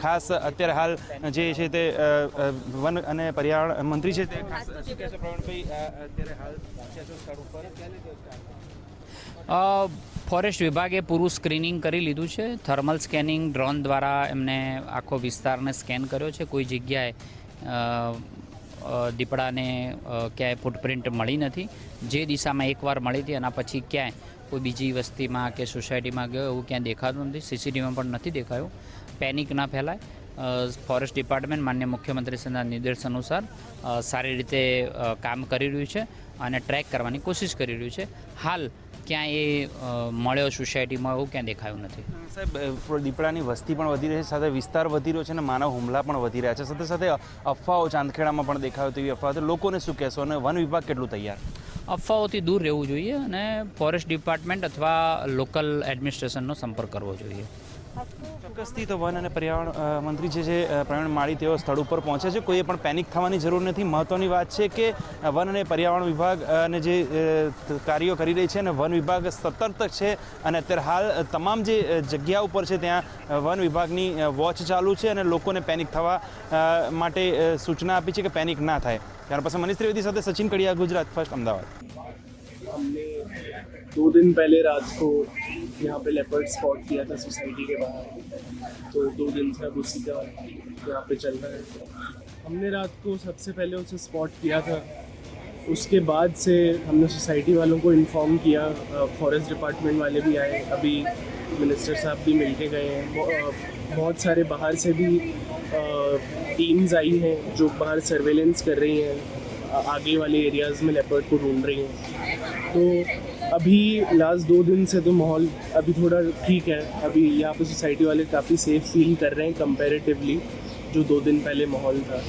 ખાસ અત્યારે હાલ જે છે તે વન અને પર્યાવરણ મંત્રી છે તે ખાસ શું કહેશો પ્રવીણભાઈ, અત્યારે હાલ પહોંચ્યા છો સ્થળ ઉપર? ફોરેસ્ટ વિભાગે પૂરું સ્ક્રીનિંગ કરી લીધું છે. થર્મલ સ્કેનિંગ ડ્રોન દ્વારા એમને આખો વિસ્તારને સ્કેન કર્યો છે. કોઈ જગ્યાએ દીપડાને ક્યાંય ફૂટપ્રિન્ટ મળી નથી. જે દિશામાં એકવાર મળી હતી એના પછી ક્યાંય કોઈ બીજી વસ્તીમાં કે સોસાયટીમાં ગયો એવું ક્યાંય દેખાતું નથી. સીસીટીવીમાં પણ નથી દેખાયું. પેનિક ના ફેલાય. ફોરેસ્ટ ડિપાર્ટમેન્ટ માન્ય મુખ્યમંત્રીશ્રીના નિર્દેશ અનુસાર સારી રીતે કામ કરી રહ્યું છે અને ટ્રેક કરવાની કોશિશ કરી રહ્યું છે. હાલ ક્યાંય એ મળ્યો સોસાયટીમાં એવું ક્યાંય દેખાયું નથી. સાહેબ, દીપડાની વસ્તી પણ વધી રહી છે, સાથે વિસ્તાર વધી રહ્યો છે અને માનવ હુમલા પણ વધી રહ્યા છે. સાથે સાથે અફવાઓ ચાંદખેડામાં પણ દેખાયો તેવી અફવાઓ, તો લોકોને શું કહેશો અને વન વિભાગ કેટલું તૈયાર? અફવાઓથી દૂર રહેવું જોઈએ અને ફોરેસ્ટ ડિપાર્ટમેન્ટ અથવા લોકલ એડમિનિસ્ટ્રેશનનો સંપર્ક કરવો જોઈએ. ચોક્કસથી તો વન અને પર્યાવરણ મંત્રી જે છે પ્રવીણ માળી તેઓ સ્થળ ઉપર પહોંચે છે. કોઈએ પણ પેનિક થવાની જરૂર નથી. મહત્વની વાત છે કે વન અને પર્યાવરણ વિભાગ અને જે કાર્યો કરી રહી છે અને વન વિભાગ સતર્ક છે, અને અત્યારે હાલ તમામ જે જગ્યા ઉપર છે ત્યાં વન વિભાગની વોચ ચાલુ છે અને લોકોને પેનિક થવા માટે સૂચના આપી છે કે પેનિક ના થાય. ત્યાર પછી મનીષ ત્રિવેદી સાથે સચિન કડિયા, ગુજરાત ફર્સ્ટ, અમદાવાદ. हमने 2 दिन पहले रात को यहाँ पे लेपर्ड स्पॉट किया था सोसाइटी के बाहर, तो 2 दिन से अब उसी का यहाँ पे चल रहा है. हमने रात को सबसे पहले उसे स्पॉट किया था. उसके बाद से हमने सोसाइटी वालों को इन्फॉर्म किया. फॉरेस्ट डिपार्टमेंट वाले भी आए, अभी मिनिस्टर साहब भी मिल के गए हैं. बहुत सारे बाहर से भी टीम्स आई हैं जो बाहर सर्वेलेंस कर रही हैं, आगे वाले एरियाज़ में लेपर्ड को ढूंढ रही हैं. तो अभी लास्ट 2 दिन से तो माहौल अभी थोड़ा ठीक है. अभी यहाँ पे सोसाइटी वाले काफ़ी सेफ फील कर रहे हैं कंपेरेटिवली जो 2 दिन पहले माहौल था.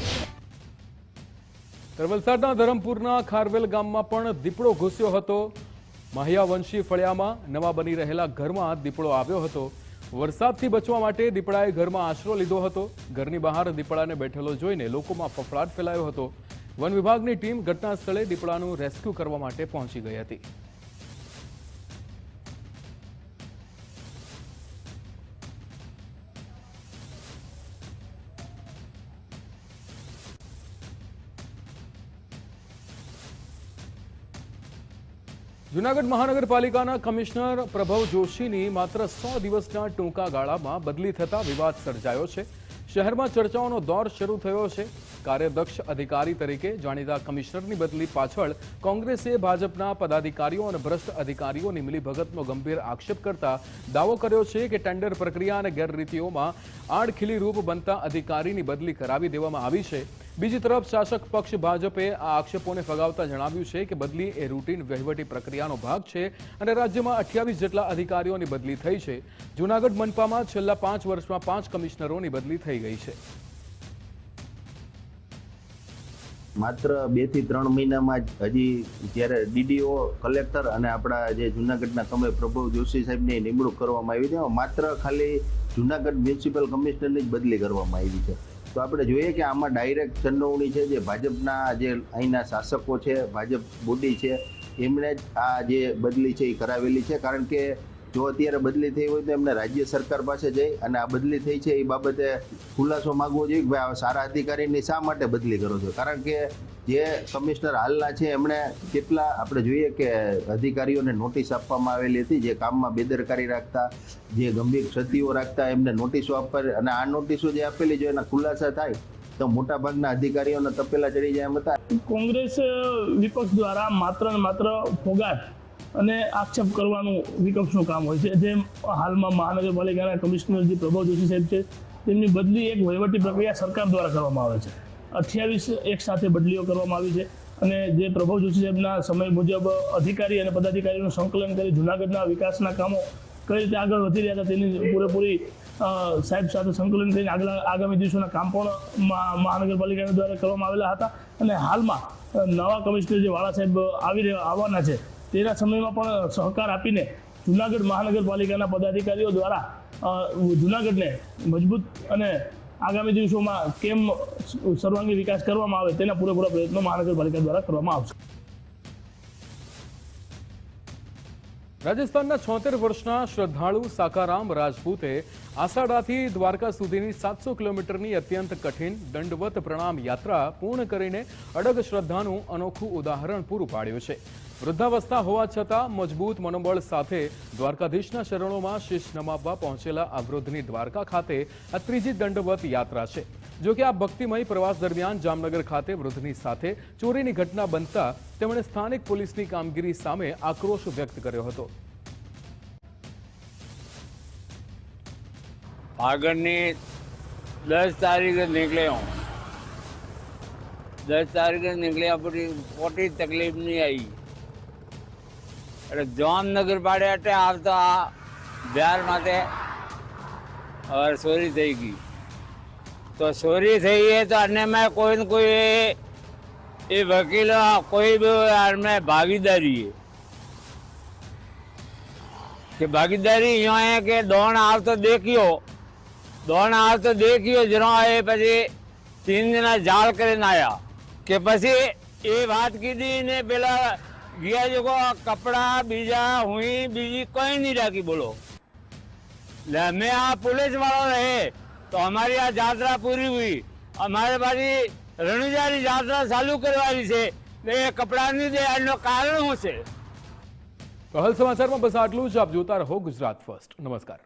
વલસાડના ધરમપુરના ખારવેલ ગામમાં પણ દીપડો ઘૂસ્યો હતો. માહ્યાવંશી ફળિયામાં નવા બની રહેલા ઘરમાં દીપડો આવ્યો હતો. વરસાદથી બચવા માટે દીપડાએ ઘરમાં આશરો લીધો હતો. ઘરની બહાર દીપડાને બેઠેલો જોઈને લોકોમાં ફફડાટ ફેલાયો હતો. વન વિભાગની ટીમ ઘટના સ્થળે દીપડાનું રેસ્ક્યુ કરવા માટે પહોંચી ગઈ હતી. જૂનાગઢ મહાનગરપાલિકાના કમિશનર પ્રભવ જોશીની માત્ર 100 દિવસના ટૂંકા ગાળામાં બદલી થતા વિવાદ સર્જાયો છે. શહેરમાં ચર્ચાઓનો દોર શરૂ થયો છે. કાર્યદક્ષ અધિકારી તરીકે જાણીતા કમિશનરની બદલી પાછળ કોંગ્રેસે ભાજપના પદાધિકારીઓ અને ભ્રષ્ટ અધિકારીઓની મિલીભગતનો ગંભીર આક્ષેપ કરતા દાવો કર્યો છે કે ટેન્ડર પ્રક્રિયા અને ગેરરીતિઓમાં આડખીલી રૂપ બનતા અધિકારીની બદલી કરાવી દેવામાં આવી છે. બીજી તરફ શાસક પક્ષ ભાજપે આ આક્ષેપોને ફગાવતા જણાવ્યું છે કે બદલી એ રૂટીન વહીવટી પ્રક્રિયાનો ભાગ છે અને રાજ્યમાં 28 જેટલા અધિકારીઓની બદલી થઈ છે. જૂનાગઢ મનપામાં છેલ્લા 5 વર્ષમાં 5 કમિશનરોની બદલી થઈ ગઈ છે. માત્ર 2 થી 3 મહિનામાં જ હજી જ્યારે ડીડીઓ, કલેક્ટર અને આપણા જે જૂનાગઢના પ્રભવ જોશી સાહેબની નિમણૂક કરવામાં આવી છે, માત્ર ખાલી જૂનાગઢ મ્યુનિસિપલ કમિશનરની જ બદલી કરવામાં આવી છે. તો આપણે જોઈએ કે આમાં ડાયરેક્ટ સંડોવણી છે જે ભાજપના જે અહીંના શાસકો છે, ભાજપ બોડી છે, એમણે જ આ જે બદલી છે એ કરાવેલી છે. કારણ કે જો અત્યારે બદલી થઈ હોય તો એમને રાજ્ય સરકાર પાસે જઈ અને આ બદલી થઈ છે એ બાબતે ખુલાસો માંગવો જોઈએ કે ભાઈ આ સારા અધિકારીની શા માટે બદલી કરો છો. કારણ કે જે કમિશનર હાલના છે એમણે કેટલા આપણે જોઈએ કે અધિકારીઓને નોટિસ આપવામાં આવેલી હતી જે કામમાં બેદરકારી રાખતા, જે ગંભીર ક્ષતિઓ રાખતા, એમને નોટિસો આપવા, અને આ નોટિસો જે આપેલી જો એના ખુલાસા થાય તો મોટા ભાગના અધિકારીઓને તપેલા ચડી જાય એમ હતા. કોંગ્રેસ વિપક્ષ દ્વારા માત્ર ને માત્ર ફોગાટ અને આક્ષેપ કરવાનું વિપક્ષનું કામ હોય છે. જેમ હાલમાં મહાનગરપાલિકાના કમિશનર જે પ્રભવ જોશી સાહેબ છે તેમની બદલી એક વહીવટી પ્રક્રિયા સરકાર દ્વારા કરવામાં આવે છે. 28 એક સાથે બદલીઓ કરવામાં આવી છે અને જે પ્રભવ જોશી સાહેબના સમય મુજબ અધિકારી અને પદાધિકારીનું સંકલન કરી જૂનાગઢના વિકાસના કામો કઈ રીતે આગળ વધી રહ્યા હતા તેની પૂરેપૂરી સાહેબ સાથે સંકલન કરીને આગામી દિવસોના કામ પણ મહાનગરપાલિકા દ્વારા કરવામાં આવેલા હતા. અને હાલમાં નવા કમિશનર જે વાળા સાહેબ આવવાના છે તેના સમયમાં પણ સહકાર આપીને જૂનાગઢ મહાનગરપાલિકાના પદાધિકારીઓ દ્વારા જૂનાગઢને મજબૂત અને આગામી દિવસોમાં કેમ સર્વાંગી વિકાસ કરવામાં આવે તેના પૂરેપૂરા પ્રયત્નો મહાનગરપાલિકા દ્વારા કરવામાં આવશે. રાજસ્થાનના 76 વર્ષના શ્રદ્ધાળુ સાકારામ રાજપૂતે આસાડાથી દ્વારકા સુધીની 700 કિલોમીટરની અત્યંત કઠિન દંડવત પ્રણામ યાત્રા પૂર્ણ કરીને અડગ શ્રદ્ધાનું અનોખું ઉદાહરણ પૂરું પાડ્યું છે. વૃદ્ધાવસ્થા હોવા છતાં મજબૂત મનોબળ સાથે દ્વારકાધીશના ચરણોમાં શીશ નમાવવા પહોંચેલા આ વૃદ્ધની દ્વારકા ખાતે આ ત્રીજી દંડવત યાત્રા છે. જો કે આ ભક્તિમય પ્રવાસ દરમિયાન જામનગર ખાતે વૃદ્ધની સાથે ચોરીની ઘટના બનતા તેમણે સ્થાનિક પોલીસની કામગીરી સામે આક્રોશ વ્યક્ત કર્યો હતો. આગળની 10 તારીખે નીકળ્યો 10 તારીખે નીકળ્યા પછી મોટી તકલીફ નહીં આવી. એટલે જામનગર પાડે એટલે આવતા બિહાર માટે હવે ચોરી થઈ ગઈ. તો ચોરી થઈ है तो अन्य में कोई न कोई ये वकील कोई भी में भागीदारी है कि भागीदारी यहाँ है कि दौड़ आवतो देखियो जरा એ પછી 3 દિના જાળ કરીને આવ્યા કે પછી એ વાત કીધી ને પેલા ગયા જો કપડા બીજા હુઈ બીજી કોઈ નહીં રાખી. બોલો मैं आ पुलिस वाला रहे तो हमारी आ यात्रा पूरी हुई. हमारे पास रણુજાની यात्रा चालू करवानी છે ને કપડા નહીં દે એનું કારણ શું છે? તો હાલ સમાચારમાં બસ આટલું જ. આપ જોતા રહો ગુજરાત ફર્સ્ટ. નમસ્કાર.